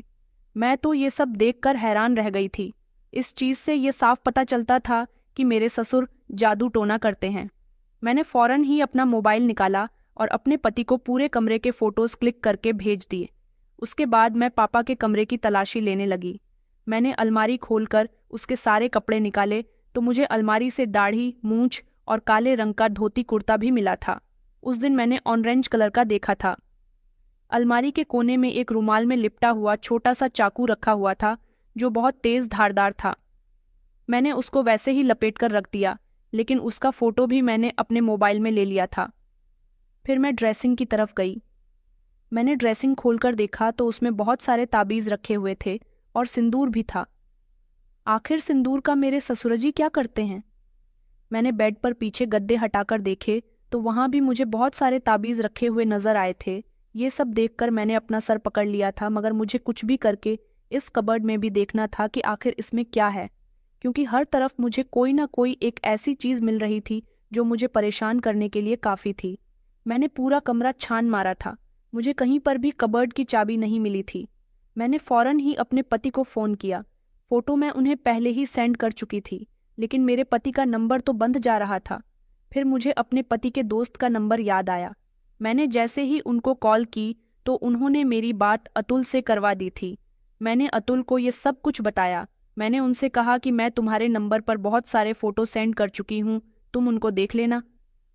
मैं तो ये सब देखकर हैरान रह गई थी। इस चीज़ से ये साफ पता चलता था कि मेरे ससुर जादू टोना करते हैं। मैंने फौरन ही अपना मोबाइल निकाला और अपने पति को पूरे कमरे के फोटोज क्लिक करके भेज दिए। उसके बाद मैं पापा के कमरे की तलाशी लेने लगी। मैंने अलमारी खोलकर उसके सारे कपड़े निकाले तो मुझे अलमारी से दाढ़ी, मूंछ और काले रंग का धोती कुर्ता भी मिला था। उस दिन मैंने ऑरेंज कलर का देखा था। अलमारी के कोने में एक रुमाल में लिपटा हुआ छोटा सा चाकू रखा हुआ था, जो बहुत तेज धारदार था। मैंने उसको वैसे ही लपेट कर रख दिया, लेकिन उसका फोटो भी मैंने अपने मोबाइल में ले लिया था। फिर मैं ड्रेसिंग की तरफ गई। मैंने ड्रेसिंग खोलकर देखा तो उसमें बहुत सारे ताबीज़ रखे हुए थे और सिंदूर भी था। आखिर सिंदूर का मेरे ससुरजी क्या करते हैं। मैंने बेड पर पीछे गद्दे हटाकर देखे तो वहाँ भी मुझे बहुत सारे ताबीज़ रखे हुए नजर आए थे। ये सब देखकर मैंने अपना सर पकड़ लिया था, मगर मुझे कुछ भी करके इस कबर्ड में भी देखना था कि आखिर इसमें क्या है, क्योंकि हर तरफ मुझे कोई ना कोई एक ऐसी चीज़ मिल रही थी जो मुझे परेशान करने के लिए काफ़ी थी। मैंने पूरा कमरा छान मारा था, मुझे कहीं पर भी कबर्ड की चाबी नहीं मिली थी। मैंने फौरन ही अपने पति को फ़ोन किया। फ़ोटो मैं उन्हें पहले ही सेंड कर चुकी थी, लेकिन मेरे पति का नंबर तो बंद जा रहा था। फिर मुझे अपने पति के दोस्त का नंबर याद आया। मैंने जैसे ही उनको कॉल की तो उन्होंने मेरी बात अतुल से करवा दी थी। मैंने अतुल को ये सब कुछ बताया। मैंने उनसे कहा कि मैं तुम्हारे नंबर पर बहुत सारे फ़ोटो सेंड कर चुकी हूँ, तुम उनको देख लेना।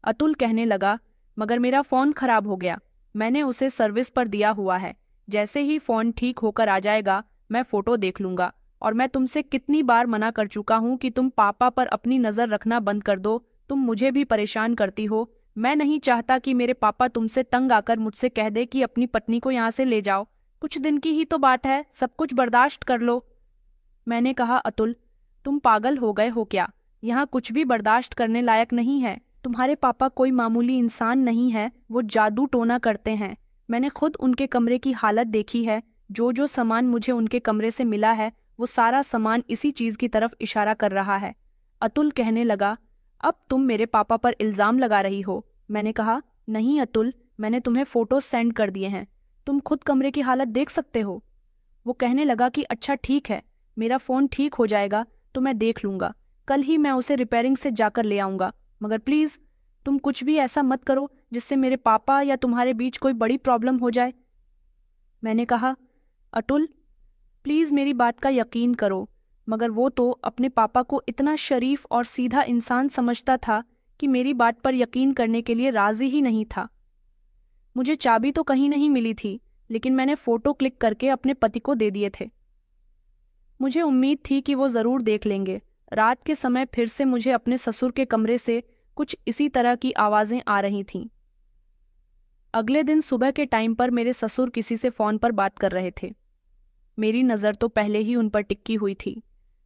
अतुल कहने लगा, मगर मेरा फ़ोन खराब हो गया, मैंने उसे सर्विस पर दिया हुआ है, जैसे ही फ़ोन ठीक होकर आ जाएगा मैं फ़ोटो देख लूँगा। और मैं तुमसे कितनी बार मना कर चुका हूँ कि तुम पापा पर अपनी नज़र रखना बंद कर दो, तुम मुझे भी परेशान करती हो। मैं नहीं चाहता कि मेरे पापा तुमसे तंग आकर मुझसे कह दे कि अपनी पत्नी को यहाँ से ले जाओ। कुछ दिन की ही तो बात है, सब कुछ बर्दाश्त कर लो। मैंने कहा, अतुल तुम पागल हो गए हो क्या, यहाँ कुछ भी बर्दाश्त करने लायक नहीं है। तुम्हारे पापा कोई मामूली इंसान नहीं है, वो जादू टोना करते हैं। मैंने खुद उनके कमरे की हालत देखी है। जो जो सामान मुझे उनके कमरे से मिला है वो सारा सामान इसी चीज़ की तरफ इशारा कर रहा है। अतुल कहने लगा, अब तुम मेरे पापा पर इल्ज़ाम लगा रही हो। मैंने कहा, नहीं अतुल, मैंने तुम्हें फ़ोटो सेंड कर दिए हैं, तुम खुद कमरे की हालत देख सकते हो। वो कहने लगा कि अच्छा ठीक है, मेरा फ़ोन ठीक हो जाएगा तो मैं देख लूँगा, कल ही मैं उसे रिपेयरिंग से जाकर ले आऊँगा, मगर प्लीज़ तुम कुछ भी ऐसा मत करो जिससे मेरे पापा या तुम्हारे बीच कोई बड़ी प्रॉब्लम हो जाए। मैंने कहा, अतुल, प्लीज़ मेरी बात का यकीन करो। मगर वो तो अपने पापा को इतना शरीफ और सीधा इंसान समझता था कि मेरी बात पर यकीन करने के लिए राजी ही नहीं था। मुझे चाबी तो कहीं नहीं मिली थी, लेकिन मैंने फ़ोटो क्लिक करके अपने पति को दे दिए थे। मुझे उम्मीद थी कि वो ज़रूर देख लेंगे। रात के समय फिर से मुझे अपने ससुर के कमरे से कुछ इसी तरह की आवाज़ें आ रही थीं। अगले दिन सुबह के टाइम पर मेरे ससुर किसी से फ़ोन पर बात कर रहे थे। मेरी नज़र तो पहले ही उन पर टिकी हुई थी।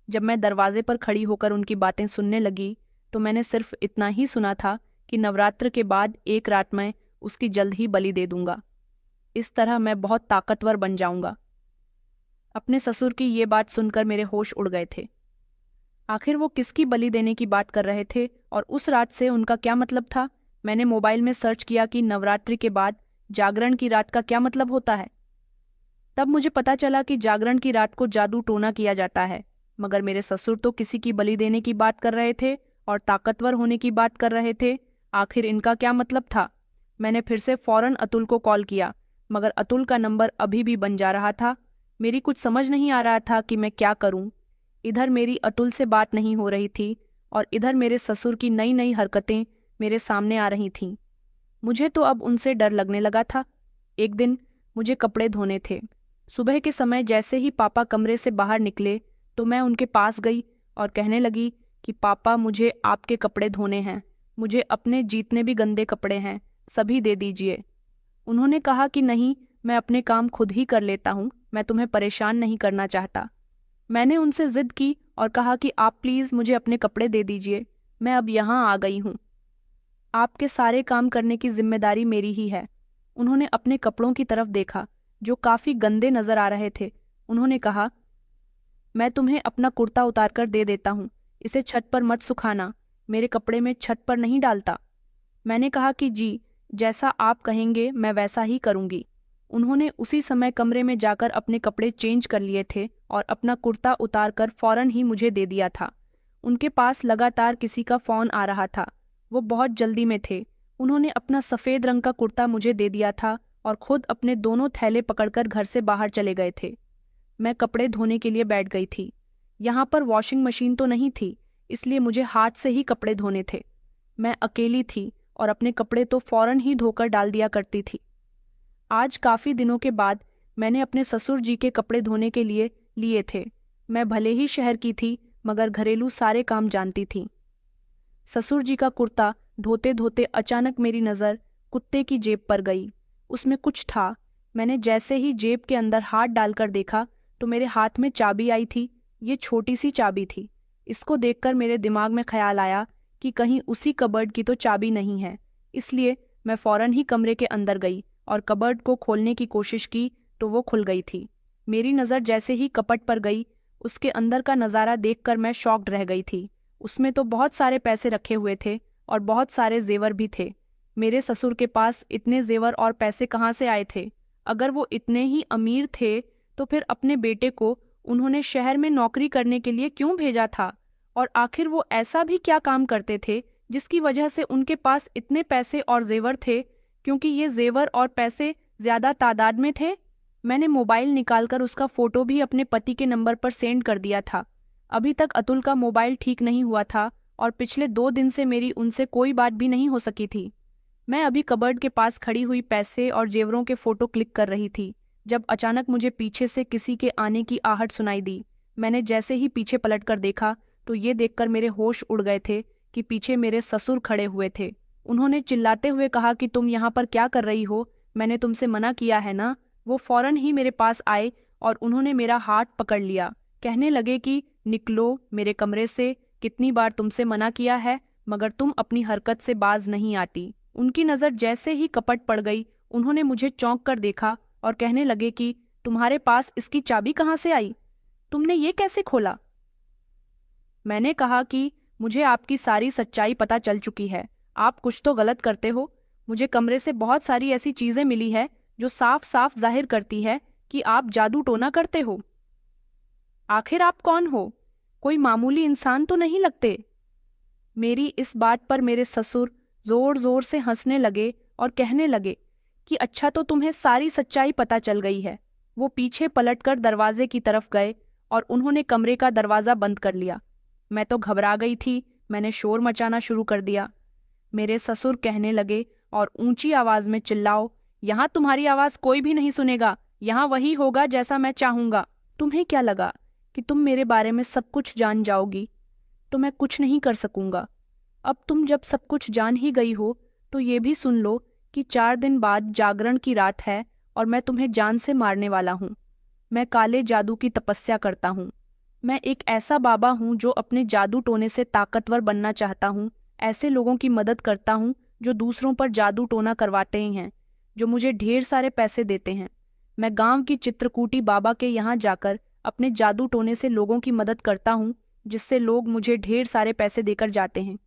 जब मैं दरवाजे पर खड़ी होकर उनकी बातें सुनने लगी तो मैंने सिर्फ इतना ही सुना था कि नवरात्र के बाद एक रात में उसकी जल्द ही बलि दे दूंगा। इस तरह मैं बहुत ताकतवर बन जाऊंगा। अपने ससुर की ये बात सुनकर मेरे होश उड़ गए थे। आखिर वो किसकी बलि देने की बात कर रहे थे और उस रात से उनका क्या मतलब था? मैंने मोबाइल में सर्च किया कि नवरात्रि के बाद जागरण की रात का क्या मतलब होता है। तब मुझे पता चला कि जागरण की रात को जादू टोना किया जाता है। मगर मेरे ससुर तो किसी की बलि देने की बात कर रहे थे और ताकतवर होने की बात कर रहे थे। आखिर इनका क्या मतलब था? मैंने फिर से फौरन अतुल को कॉल किया, मगर अतुल का नंबर अभी भी बन जा रहा था। मेरी कुछ समझ नहीं आ रहा था कि मैं क्या करूं। इधर मेरी अतुल से बात नहीं हो रही थी और इधर मेरे ससुर की नई नई हरकतें मेरे सामने आ रही थीं। मुझे तो अब उनसे डर लगने लगा था। एक दिन मुझे कपड़े धोने थे। सुबह के समय जैसे ही पापा कमरे से बाहर निकले तो मैं उनके पास गई और कहने लगी कि पापा, मुझे आपके कपड़े धोने हैं। मुझे अपने जितने भी गंदे कपड़े हैं सभी दे दीजिए। उन्होंने कहा कि नहीं, मैं अपने काम खुद ही कर लेता हूँ, मैं तुम्हें परेशान नहीं करना चाहता। मैंने उनसे जिद की और कहा कि आप प्लीज़ मुझे अपने कपड़े दे दीजिए, मैं अब यहाँ आ गई हूँ। आपके सारे काम करने की जिम्मेदारी मेरी ही है। उन्होंने अपने कपड़ों की तरफ देखा जो काफ़ी गंदे नजर आ रहे थे। उन्होंने कहा, मैं तुम्हें अपना कुर्ता उतार कर दे देता हूँ, इसे छत पर मत सुखाना, मेरे कपड़े में छत पर नहीं डालता। मैंने कहा कि जी, जैसा आप कहेंगे मैं वैसा ही करूँगी। उन्होंने उसी समय कमरे में जाकर अपने कपड़े चेंज कर लिए थे और अपना कुर्ता उतार कर फौरन ही मुझे दे दिया था। उनके पास लगातार किसी का फ़ोन आ रहा था। वो बहुत जल्दी में थे। उन्होंने अपना सफ़ेद रंग का कुर्ता मुझे दे दिया था और खुद अपने दोनों थैले पकड़कर घर से बाहर चले गए थे। मैं कपड़े धोने के लिए बैठ गई थी। यहाँ पर वॉशिंग मशीन तो नहीं थी, इसलिए मुझे हाथ से ही कपड़े धोने थे। मैं अकेली थी और अपने कपड़े तो फौरन ही धोकर डाल दिया करती थी। आज काफ़ी दिनों के बाद मैंने अपने ससुर जी के कपड़े धोने के लिए लिए थे। मैं भले ही शहर की थी, मगर घरेलू सारे काम जानती थी। ससुर जी का कुर्ता धोते धोते अचानक मेरी नज़र कुत्ते की जेब पर गई। उसमें कुछ था। मैंने जैसे ही जेब के अंदर हाथ डालकर देखा तो मेरे हाथ में चाबी आई थी। ये छोटी सी चाबी थी। इसको देखकर मेरे दिमाग में ख्याल आया कि कहीं उसी कबर्ड की तो चाबी नहीं है। इसलिए मैं फौरन ही कमरे के अंदर गई और कबर्ड को खोलने की कोशिश की तो वो खुल गई थी। मेरी नज़र जैसे ही कपट पर गई, उसके अंदर का नज़ारा देखकर मैं शॉक्ड रह गई थी। उसमें तो बहुत सारे पैसे रखे हुए थे और बहुत सारे जेवर भी थे। मेरे ससुर के पास इतने जेवर और पैसे कहाँ से आए थे? अगर वो इतने ही अमीर थे तो फिर अपने बेटे को उन्होंने शहर में नौकरी करने के लिए क्यों भेजा था? और आखिर वो ऐसा भी क्या काम करते थे जिसकी वजह से उनके पास इतने पैसे और जेवर थे? क्योंकि ये जेवर और पैसे ज्यादा तादाद में थे। मैंने मोबाइल निकालकर उसका फोटो भी अपने पति के नंबर पर सेंड कर दिया था। अभी तक अतुल का मोबाइल ठीक नहीं हुआ था और पिछले 2 दिन से मेरी उनसे कोई बात भी नहीं हो सकी थी। मैं अभी कबर्ड के पास खड़ी हुई पैसे और जेवरों के फोटो क्लिक कर रही थी जब अचानक मुझे पीछे से किसी के आने की आहट सुनाई दी। मैंने जैसे ही पीछे पलटकर देखा तो ये देखकर मेरे होश उड़ गए थे कि पीछे मेरे ससुर खड़े हुए थे। उन्होंने चिल्लाते हुए कहा कि तुम यहाँ पर क्या कर रही हो? मैंने तुमसे मना किया है ना? वो फौरन ही मेरे पास आए और उन्होंने मेरा हाथ पकड़ लिया। कहने लगे कि निकलो मेरे कमरे से, कितनी बार तुमसे मना किया है, मगर तुम अपनी हरकत से बाज नहीं आती। उनकी नज़र जैसे ही कपट पड़ गई, उन्होंने मुझे चौंक कर देखा और कहने लगे कि तुम्हारे पास इसकी चाबी कहाँ से आई? तुमने ये कैसे खोला? मैंने कहा कि मुझे आपकी सारी सच्चाई पता चल चुकी है। आप कुछ तो गलत करते हो। मुझे कमरे से बहुत सारी ऐसी चीजें मिली है जो साफ साफ जाहिर करती है कि आप जादू टोना करते हो। आखिर आप कौन हो? कोई मामूली इंसान तो नहीं लगते। मेरी इस बात पर मेरे ससुर जोर जोर से हंसने लगे और कहने लगे कि अच्छा तो तुम्हें सारी सच्चाई पता चल गई है। वो पीछे पलटकर दरवाजे की तरफ गए और उन्होंने कमरे का दरवाज़ा बंद कर लिया। मैं तो घबरा गई थी, मैंने शोर मचाना शुरू कर दिया। मेरे ससुर कहने लगे और ऊंची आवाज में चिल्लाओ, यहाँ तुम्हारी आवाज कोई भी नहीं सुनेगा, यहाँ वही होगा जैसा मैं चाहूंगा। तुम्हें क्या लगा कि तुम मेरे बारे में सब कुछ जान जाओगी? तो मैं कुछ नहीं कर सकूंगा। अब तुम जब सब कुछ जान ही गई हो तो ये भी सुन लो कि 4 दिन बाद जागरण की रात है और मैं तुम्हें जान से मारने वाला हूँ। मैं काले जादू की तपस्या करता हूँ। मैं एक ऐसा बाबा हूँ जो अपने जादू टोने से ताकतवर बनना चाहता हूँ। ऐसे लोगों की मदद करता हूँ जो दूसरों पर जादू टोना करवाते ही हैं, जो मुझे ढेर सारे पैसे देते हैं। मैं गांव की चित्रकूटी बाबा के यहाँ जाकर अपने जादू टोने से लोगों की मदद करता हूँ, जिससे लोग मुझे ढेर सारे पैसे देकर जाते हैं।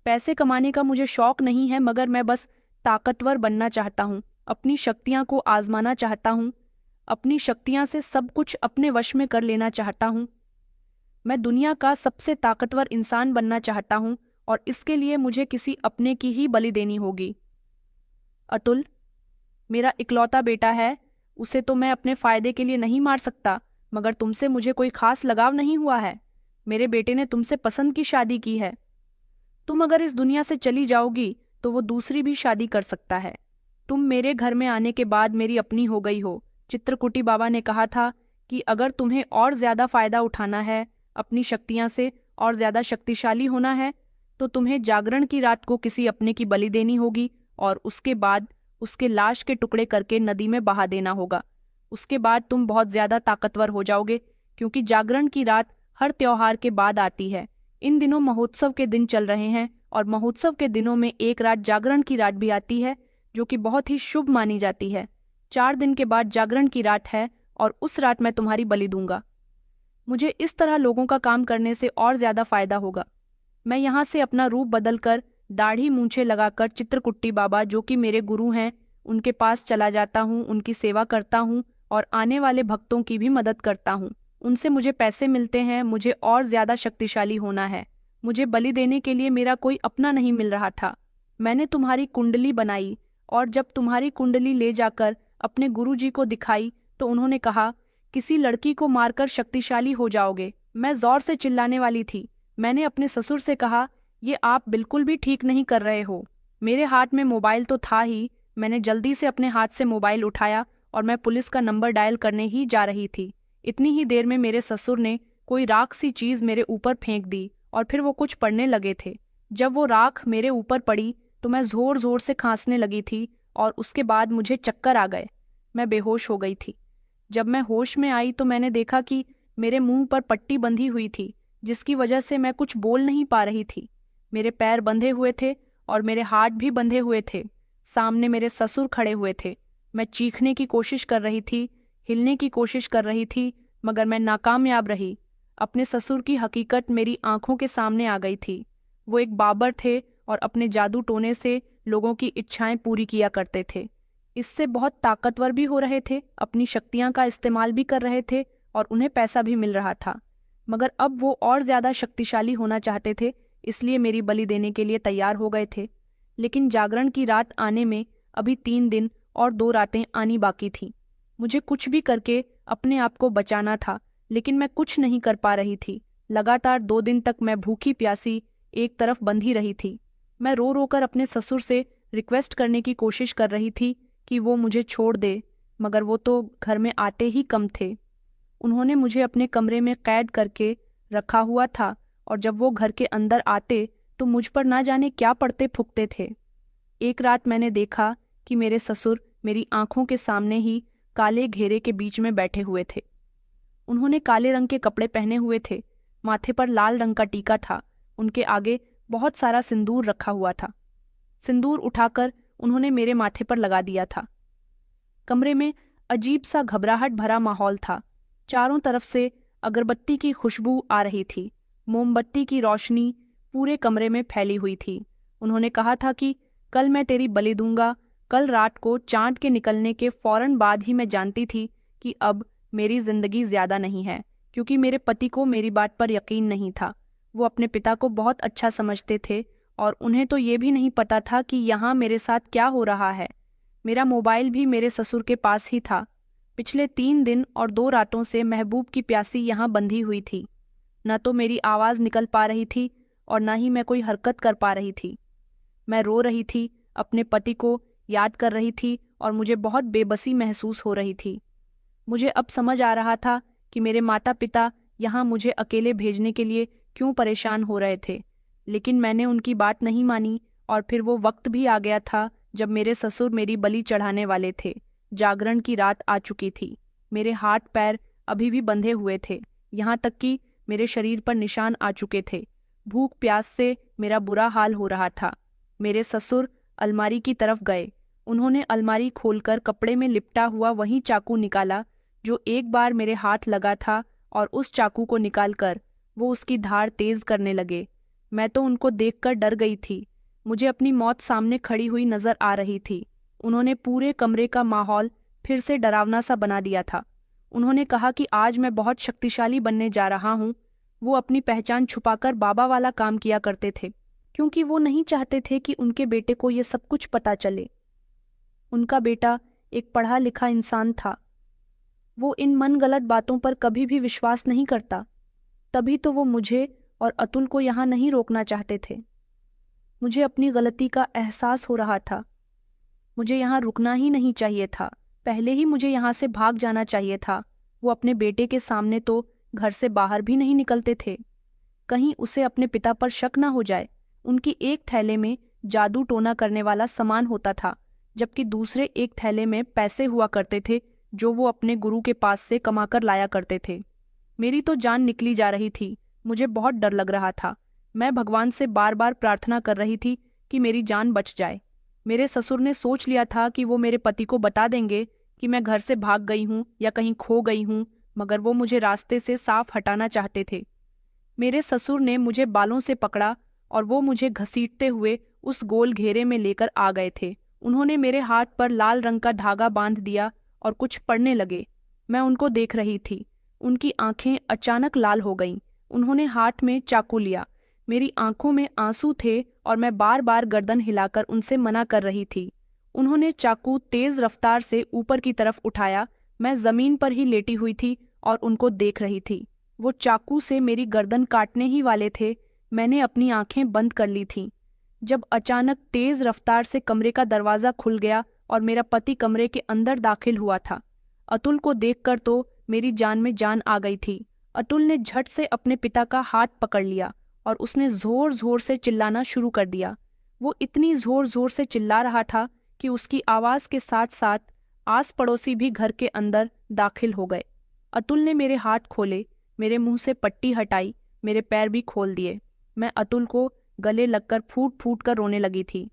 पैसे कमाने का मुझे शौक नहीं है, मगर मैं बस ताकतवर बनना चाहता हूँ, अपनी शक्तियाँ को आजमाना चाहता हूँ, अपनी शक्तियाँ से सब कुछ अपने वश में कर लेना चाहता हूँ। मैं दुनिया का सबसे ताकतवर इंसान बनना चाहता हूँ और इसके लिए मुझे किसी अपने की ही बलि देनी होगी। अतुल मेरा इकलौता बेटा है, उसे तो मैं अपने फायदे के लिए नहीं मार सकता, मगर तुमसे मुझे कोई खास लगाव नहीं हुआ है। मेरे बेटे ने तुमसे पसंद की शादी की है। तुम अगर इस दुनिया से चली जाओगी तो वो दूसरी भी शादी कर सकता है। तुम मेरे घर में आने के बाद मेरी अपनी हो गई हो। चित्रकुटी बाबा ने कहा था कि अगर तुम्हें और ज्यादा फायदा उठाना है, अपनी शक्तियां से और ज्यादा शक्तिशाली होना है, तो तुम्हें जागरण की रात को किसी अपने की बलि देनी होगी और उसके बाद उसके लाश के टुकड़े करके नदी में बहा देना होगा। उसके बाद तुम बहुत ज्यादा ताकतवर हो जाओगे, क्योंकि जागरण की रात हर त्योहार के बाद आती है। इन दिनों महोत्सव के दिन चल रहे हैं और महोत्सव के दिनों में एक रात जागरण की रात भी आती है, जो कि बहुत ही शुभ मानी जाती है। 4 दिन के बाद जागरण की रात है और उस रात मैं तुम्हारी बलि दूंगा। मुझे इस तरह लोगों का काम करने से और ज्यादा फायदा होगा। मैं यहाँ से अपना रूप बदलकर दाढ़ी मूंछें लगाकर चित्रकुट्टी बाबा, जो कि मेरे गुरु हैं, उनके पास चला जाता हूँ, उनकी सेवा करता हूँ और आने वाले भक्तों की भी मदद करता हूँ। उनसे मुझे पैसे मिलते हैं, मुझे और ज्यादा शक्तिशाली होना है। मुझे बलि देने के लिए मेरा कोई अपना नहीं मिल रहा था। मैंने तुम्हारी कुंडली बनाई और जब तुम्हारी कुंडली ले जाकर अपने गुरुजी को दिखाई तो उन्होंने कहा, किसी लड़की को मारकर शक्तिशाली हो जाओगे। मैं जोर से चिल्लाने वाली थी। मैंने अपने ससुर से कहा, ये आप बिल्कुल भी ठीक नहीं कर रहे हो। मेरे हाथ में मोबाइल तो था ही। मैंने जल्दी से अपने हाथ से मोबाइल उठाया और मैं पुलिस का नंबर डायल करने ही जा रही थी। इतनी ही देर में मेरे ससुर ने कोई राख सी चीज मेरे ऊपर फेंक दी और फिर वो कुछ पढ़ने लगे थे। जब वो राख मेरे ऊपर पड़ी तो मैं जोर जोर से खांसने लगी थी और उसके बाद मुझे चक्कर आ गए। मैं बेहोश हो गई थी। जब मैं होश में आई तो मैंने देखा कि मेरे मुंह पर पट्टी बंधी हुई थी, जिसकी वजह से मैं कुछ बोल नहीं पा रही थी। मेरे पैर बंधे हुए थे और मेरे हाथ भी बंधे हुए थे। सामने मेरे ससुर खड़े हुए थे। मैं चीखने की कोशिश कर रही थी, हिलने की कोशिश कर रही थी, मगर मैं नाकामयाब रही। अपने ससुर की हकीकत मेरी आंखों के सामने आ गई थी। वो एक बाबर थे और अपने जादू टोने से लोगों की इच्छाएं पूरी किया करते थे। इससे बहुत ताकतवर भी हो रहे थे, अपनी शक्तियां का इस्तेमाल भी कर रहे थे और उन्हें पैसा भी मिल रहा था। मगर अब वो और ज्यादा शक्तिशाली होना चाहते थे, इसलिए मेरी बलि देने के लिए तैयार हो गए थे। लेकिन जागरण की रात आने में अभी 3 दिन और 2 रातें आनी बाकी थीं। मुझे कुछ भी करके अपने आप को बचाना था, लेकिन मैं कुछ नहीं कर पा रही थी। लगातार 2 दिन तक मैं भूखी प्यासी एक तरफ बंधी रही थी। मैं रो रो कर अपने ससुर से रिक्वेस्ट करने की कोशिश कर रही थी कि वो मुझे छोड़ दे, मगर वो तो घर में आते ही कम थे। उन्होंने मुझे अपने कमरे में कैद करके रखा हुआ था और जब वो घर के अंदर आते तो मुझ पर ना जाने क्या पड़ते फूकते थे। एक रात मैंने देखा कि मेरे ससुर मेरी आंखों के सामने ही काले घेरे के बीच में बैठे हुए थे। उन्होंने काले रंग के कपड़े पहने हुए थे, माथे पर लाल रंग का टीका था। उनके आगे बहुत सारा सिंदूर रखा हुआ था। सिंदूर उठाकर उन्होंने मेरे माथे पर लगा दिया था। कमरे में अजीब सा घबराहट भरा माहौल था। चारों तरफ से अगरबत्ती की खुशबू आ रही थी। मोमबत्ती की रोशनी पूरे कमरे में फैली हुई थी। उन्होंने कहा था कि कल मैं तेरी बलि दूंगा। कल रात को चांद के निकलने के फौरन बाद ही मैं जानती थी कि अब मेरी जिंदगी ज्यादा नहीं है, क्योंकि मेरे पति को मेरी बात पर यकीन नहीं था। वो अपने पिता को बहुत अच्छा समझते थे और उन्हें तो ये भी नहीं पता था कि यहाँ मेरे साथ क्या हो रहा है। मेरा मोबाइल भी मेरे ससुर के पास ही था। पिछले 3 दिन और 2 रातों से महबूब की प्यासी यहाँ बंधी हुई थी। न तो मेरी आवाज़ निकल पा रही थी और न ही मैं कोई हरकत कर पा रही थी। मैं रो रही थी, अपने पति को याद कर रही थी और मुझे बहुत बेबसी महसूस हो रही थी। मुझे अब समझ आ रहा था कि मेरे माता पिता यहाँ मुझे अकेले भेजने के लिए क्यों परेशान हो रहे थे, लेकिन मैंने उनकी बात नहीं मानी। और फिर वो वक्त भी आ गया था जब मेरे ससुर मेरी बलि चढ़ाने वाले थे। जागरण की रात आ चुकी थी। मेरे हाथ पैर अभी भी बंधे हुए थे, यहाँ तक कि मेरे शरीर पर निशान आ चुके थे। भूख प्यास से मेरा बुरा हाल हो रहा था। मेरे ससुर अलमारी की तरफ गए। उन्होंने अलमारी खोलकर कपड़े में लिपटा हुआ वही चाकू निकाला जो एक बार मेरे हाथ लगा था, और उस चाकू को निकालकर वो उसकी धार तेज करने लगे। मैं तो उनको देखकर डर गई थी। मुझे अपनी मौत सामने खड़ी हुई नजर आ रही थी। उन्होंने पूरे कमरे का माहौल फिर से डरावना सा बना दिया था। उन्होंने कहा कि आज मैं बहुत शक्तिशाली बनने जा रहा हूँ। वो अपनी पहचान छुपाकर बाबा वाला काम किया करते थे, क्योंकि वो नहीं चाहते थे कि उनके बेटे को ये सब कुछ पता चले। उनका बेटा एक पढ़ा लिखा इंसान था। वो इन मनगलत बातों पर कभी भी विश्वास नहीं करता। तभी तो वो मुझे और अतुल को यहाँ नहीं रोकना चाहते थे। मुझे अपनी गलती का एहसास हो रहा था। मुझे यहाँ रुकना ही नहीं चाहिए था। पहले ही मुझे यहाँ से भाग जाना चाहिए था। वो अपने बेटे के सामने तो घर से बाहर भी नहीं निकलते थे, कहीं उसे अपने पिता पर शक ना हो जाए। उनकी एक थैले में जादू टोना करने वाला सामान होता था, जबकि दूसरे एक थैले में पैसे हुआ करते थे जो वो अपने गुरु के पास से कमाकर लाया करते थे। मेरी तो जान निकली जा रही थी। मुझे बहुत डर लग रहा था। मैं भगवान से बार बार प्रार्थना कर रही थी कि मेरी जान बच जाए। मेरे ससुर ने सोच लिया था कि वो मेरे पति को बता देंगे कि मैं घर से भाग गई हूँ या कहीं खो गई हूँ, मगर वो मुझे रास्ते से साफ हटाना चाहते थे। मेरे ससुर ने मुझे बालों से पकड़ा और वो मुझे घसीटते हुए उस गोल घेरे में लेकर आ गए थे। उन्होंने मेरे हाथ पर लाल रंग का धागा बांध दिया और कुछ पढ़ने लगे। मैं उनको देख रही थी। उनकी आंखें अचानक लाल हो गईं। उन्होंने हाथ में चाकू लिया। मेरी आंखों में आंसू थे और मैं बार बार गर्दन हिलाकर उनसे मना कर रही थी। उन्होंने चाकू तेज रफ्तार से ऊपर की तरफ उठाया। मैं जमीन पर ही लेटी हुई थी और उनको देख रही थी। वो चाकू से मेरी गर्दन काटने ही वाले थे। मैंने अपनी आंखें बंद कर ली थीं जब अचानक तेज रफ्तार से कमरे का दरवाजा खुल गया और मेरा पति कमरे के अंदर दाखिल हुआ था। अतुल को देखकर तो मेरी जान में जान आ गई थी। अतुल ने झट से अपने पिता का हाथ पकड़ लिया और उसने जोर जोर से चिल्लाना शुरू कर दिया। वो इतनी जोर जोर से चिल्ला रहा था कि उसकी आवाज के साथ साथ आस पड़ोसी भी घर के अंदर दाखिल हो गए। अतुल ने मेरे हाथ खोले, मेरे मुंह से पट्टी हटाई, मेरे पैर भी खोल दिए। मैं अतुल को गले लगकर फूट फूट कर रोने लगी थी।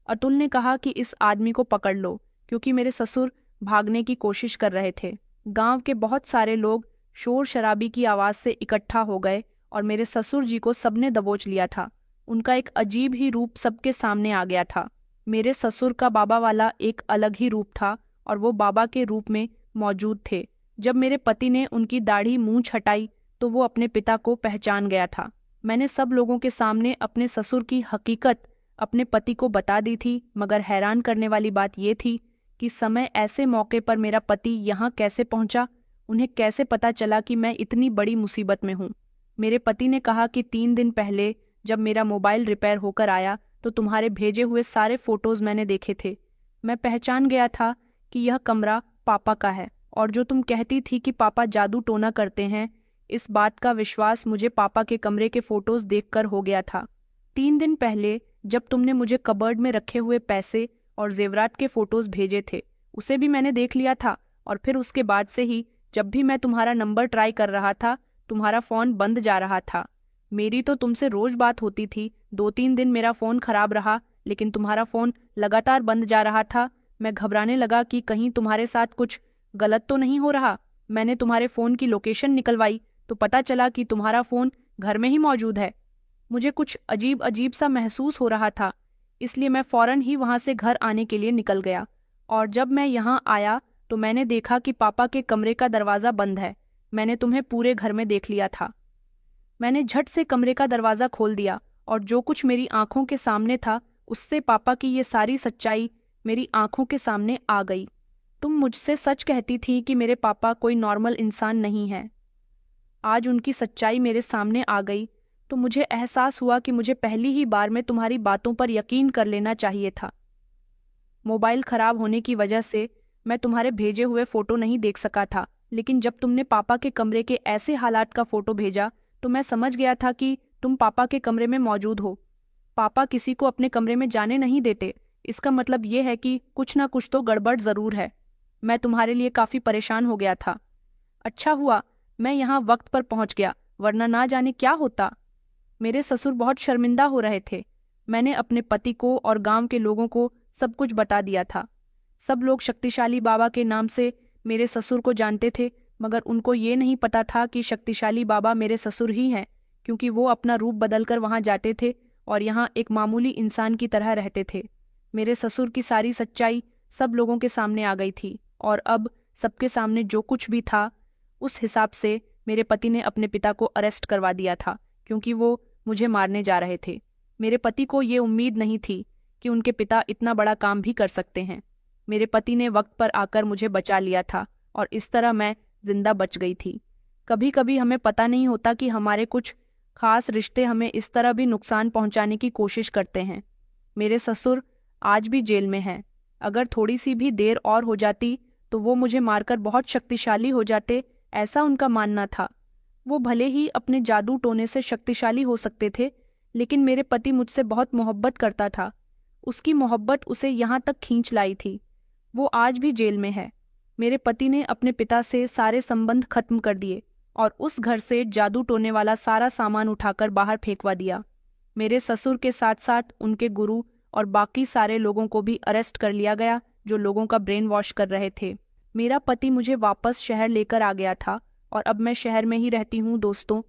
अतुल ने कहा कि इस आदमी को पकड़ लो, क्योंकि मेरे ससुर भागने की कोशिश कर रहे थे। गांव के बहुत सारे लोग शोर शराबी की आवाज से इकट्ठा हो गए और मेरे ससुर जी को सबने दबोच लिया था। उनका एक अजीब ही रूप सबके सामने आ गया था। मेरे ससुर का बाबा वाला एक अलग ही रूप था और वो बाबा के रूप में मौजूद थे। जब मेरे पति ने उनकी दाढ़ी मूंछ हटाई तो वो अपने पिता को पहचान गया था। मैंने सब लोगों के सामने अपने ससुर की हकीकत अपने पति को बता दी थी, मगर हैरान करने वाली बात ये थी कि समय ऐसे मौके पर मेरा पति यहाँ कैसे पहुंचा। उन्हें कैसे पता चला कि मैं इतनी बड़ी मुसीबत में हूँ। मेरे पति ने कहा कि 3 दिन पहले जब मेरा मोबाइल रिपेयर होकर आया तो तुम्हारे भेजे हुए सारे फोटोज मैंने देखे थे। मैं पहचान गया था कि यह कमरा पापा का है, और जो तुम कहती थी कि पापा जादू टोना करते हैं, इस बात का विश्वास मुझे पापा के कमरे के फोटोज देखकर हो गया था। 3 दिन पहले जब तुमने मुझे कबर्ड में रखे हुए पैसे और जेवरात के फोटोज भेजे थे, उसे भी मैंने देख लिया था। और फिर उसके बाद से ही जब भी मैं तुम्हारा नंबर ट्राई कर रहा था, तुम्हारा फोन बंद जा रहा था। मेरी तो तुमसे रोज बात होती थी। 2-3 दिन मेरा फोन खराब रहा, लेकिन तुम्हारा फोन लगातार बंद जा रहा था। मैं घबराने लगा कि कहीं तुम्हारे साथ कुछ गलत तो नहीं हो रहा। मैंने तुम्हारे फोन की लोकेशन निकलवाई तो पता चला कि तुम्हारा फोन घर में ही मौजूद है। मुझे कुछ अजीब अजीब सा महसूस हो रहा था, इसलिए मैं फौरन ही वहां से घर आने के लिए निकल गया। और जब मैं यहाँ आया तो मैंने देखा कि पापा के कमरे का दरवाज़ा बंद है। मैंने तुम्हें पूरे घर में देख लिया था। मैंने झट से कमरे का दरवाज़ा खोल दिया और जो कुछ मेरी आंखों के सामने था उससे पापा की ये सारी सच्चाई मेरी आंखों के सामने आ गई। तुम मुझसे सच कहती थी कि मेरे पापा कोई नॉर्मल इंसान नहीं है। आज उनकी सच्चाई मेरे सामने आ गई तो मुझे एहसास हुआ कि मुझे पहली ही बार में तुम्हारी बातों पर यकीन कर लेना चाहिए था। मोबाइल खराब होने की वजह से मैं तुम्हारे भेजे हुए फोटो नहीं देख सका था, लेकिन जब तुमने पापा के कमरे के ऐसे हालात का फोटो भेजा तो मैं समझ गया था कि तुम पापा के कमरे में मौजूद हो। पापा किसी को अपने कमरे में जाने नहीं देते, इसका मतलब ये है कि कुछ ना कुछ तो गड़बड़ जरूर है। मैं तुम्हारे लिए काफी परेशान हो गया था। अच्छा हुआ मैं यहाँ वक्त पर पहुंच गया, वरना ना जाने क्या होता। मेरे ससुर बहुत शर्मिंदा हो रहे थे। मैंने अपने पति को और गांव के लोगों को सब कुछ बता दिया था। सब लोग शक्तिशाली बाबा के नाम से मेरे ससुर को जानते थे, मगर उनको ये नहीं पता था कि शक्तिशाली बाबा मेरे ससुर ही हैं, क्योंकि वो अपना रूप बदलकर वहां जाते थे और यहाँ एक मामूली इंसान की तरह रहते थे। मेरे ससुर की सारी सच्चाई सब लोगों के सामने आ गई थी और अब सबके सामने जो कुछ भी था उस हिसाब से मेरे पति ने अपने पिता को अरेस्ट करवा दिया था, क्योंकि वो मुझे मारने जा रहे थे। मेरे पति को ये उम्मीद नहीं थी कि उनके पिता इतना बड़ा काम भी कर सकते हैं। मेरे पति ने वक्त पर आकर मुझे बचा लिया था और इस तरह मैं जिंदा बच गई थी। कभी कभी हमें पता नहीं होता कि हमारे कुछ खास रिश्ते हमें इस तरह भी नुकसान पहुंचाने की कोशिश करते हैं। मेरे ससुर आज भी जेल में हैं। अगर थोड़ी सी भी देर और हो जाती तो वो मुझे मारकर बहुत शक्तिशाली हो जाते, ऐसा उनका मानना था। वो भले ही अपने जादू टोने से शक्तिशाली हो सकते थे, लेकिन मेरे पति मुझसे बहुत मोहब्बत करता था। उसकी मोहब्बत उसे यहाँ तक खींच लाई थी। वो आज भी जेल में है। मेरे पति ने अपने पिता से सारे संबंध खत्म कर दिए और उस घर से जादू टोने वाला सारा सामान उठाकर बाहर फेंकवा दिया। मेरे ससुर के साथ साथ उनके गुरु और बाकी सारे लोगों को भी अरेस्ट कर लिया गया जो लोगों का ब्रेन वॉश कर रहे थे। मेरा पति मुझे वापस शहर लेकर आ गया था और अब मैं शहर में ही रहती हूँ। दोस्तों,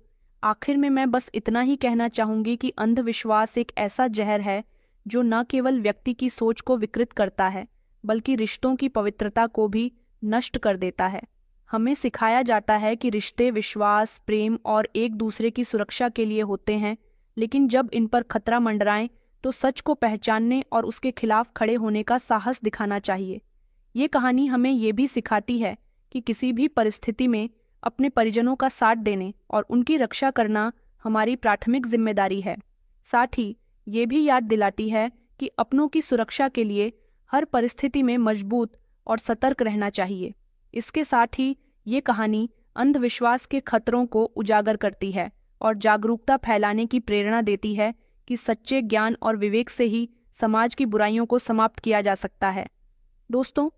आखिर में मैं बस इतना ही कहना चाहूंगी कि अंधविश्वास एक ऐसा जहर है जो न केवल व्यक्ति की सोच को विकृत करता है, बल्कि रिश्तों की पवित्रता को भी नष्ट कर देता है। हमें सिखाया जाता है कि रिश्ते विश्वास, प्रेम और एक दूसरे की सुरक्षा के लिए होते हैं, लेकिन जब इन पर खतरा मंडराए तो सच को पहचानने और उसके खिलाफ खड़े होने का साहस दिखाना चाहिए। ये कहानी हमें ये भी सिखाती है कि किसी भी परिस्थिति में अपने परिजनों का साथ देने और उनकी रक्षा करना हमारी प्राथमिक जिम्मेदारी है। साथ ही ये भी याद दिलाती है कि अपनों की सुरक्षा के लिए हर परिस्थिति में मजबूत और सतर्क रहना चाहिए। इसके साथ ही ये कहानी अंधविश्वास के खतरों को उजागर करती है और जागरूकता फैलाने की प्रेरणा देती है कि सच्चे ज्ञान और विवेक से ही समाज की बुराइयों को समाप्त किया जा सकता है। दोस्तों,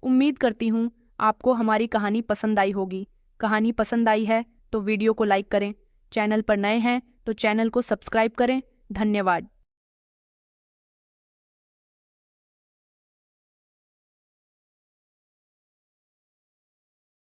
उम्मीद करती हूँ आपको हमारी कहानी पसंद आई होगी। कहानी पसंद आई है तो वीडियो को लाइक करें, चैनल पर नए हैं तो चैनल को सब्सक्राइब करें। धन्यवाद।